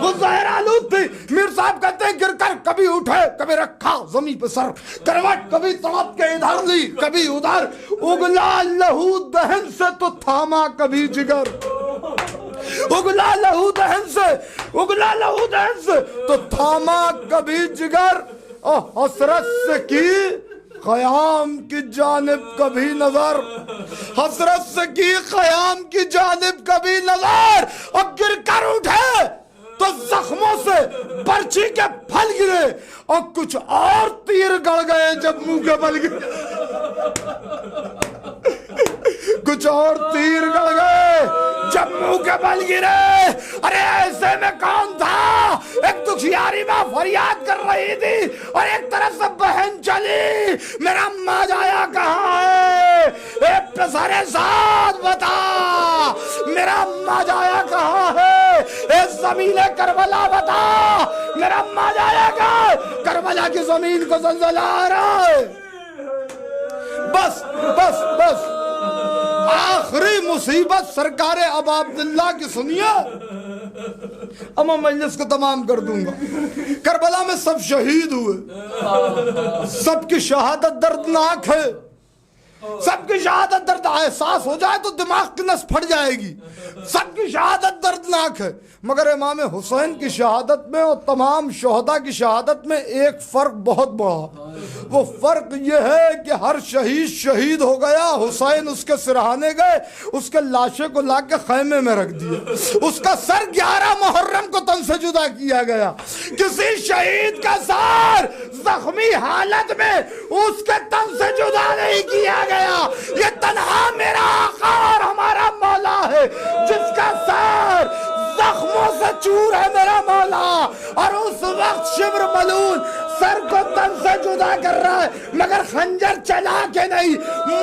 وہ زہر آلود تھی. میر صاحب کہتے ہیں گر کر کبھی اٹھے کبھی رکھا زمین پہ سر، کروٹ کبھی تڑپ کے ادھر لی کبھی ادھر. اگلا لہو دہن سے تو تھاما کبھی جگر، اگلا لہو دہن سے، اگلا لہو دہن سے تو تھاما کبھی جگر. حسرت سے کی قیام کی جانب کبھی نظر، حسرت سے کی قیام کی جانب کبھی نظر. اور گر کر اٹھے تو زخموں سے برچھی کے پھل گرے اور کچھ اور تیر گڑ گئے جب منہ کے بل گرے، کچھ اور تیر گڑ گئے جب منہ کے بل گرے. ارے ایسے میں کون تھا؟ ایک دکھیاری ماں فریاد کر رہی تھی اور ایک طرف سے بہن چلی، میرا ماں جایا کہاں ہے؟ اے پسر ساتھ بتا میرا ماں جایا کہاں ہے؟ اے زمین کربلا بتا میرا ماں جایا کہاں ہے؟ کربلا کی زمین کو زلزلہ آ رہا ہے. بس بس بس آخری مصیبت سرکار ابا عبداللہ کی سنیے، اب میں مجلس کو تمام کر دوں گا. کربلا میں سب شہید ہوئے، سب کی شہادت دردناک ہے، سب کی شہادت درد، احساس ہو جائے تو دماغ کی نس پھٹ جائے گی. سب کی شہادت دردناک ہے، مگر امام حسین کی شہادت میں اور تمام شہداء کی شہادت میں ایک فرق بہت بڑا. وہ فرق یہ ہے کہ ہر شہید شہید ہو گیا، حسین اس کے سرہانے گئے، اس کے لاشے کو لا کے خیمے میں رکھ دیا، اس کا سر 11 محرم کو تن سے جدا کیا گیا. کسی شہید کا سر زخمی حالت میں اس کے تن سے جدا نہیں کیا گیا. یہ تنہا میرا آقا اور ہمارا مولا ہے جس کا سر زخموں سے چور ہے، میرا مولا. اور اس وقت شبر ملون سر کو تن سے جدا کر رہا ہے، مگر خنجر چلا کے نہیں،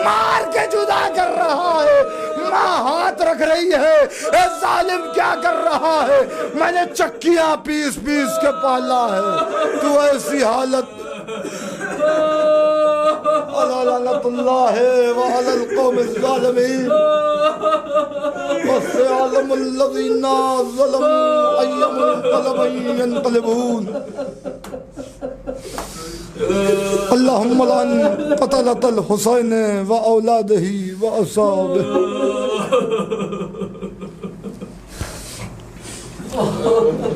مار کے جدا کر رہا ہے. ماں ہاتھ رکھ رہی ہے، اے ظالم کیا کر رہا ہے؟ میں نے چکیاں پیس پیس کے پالا ہے، تو ایسی حالت. لعنت اللہ وعلی القوم الظالمین وسيعلم الذين ظلموا أي منقلب ينقلبون. اللهم لعن قتلة الحسين وأولاده وأصحابه. Om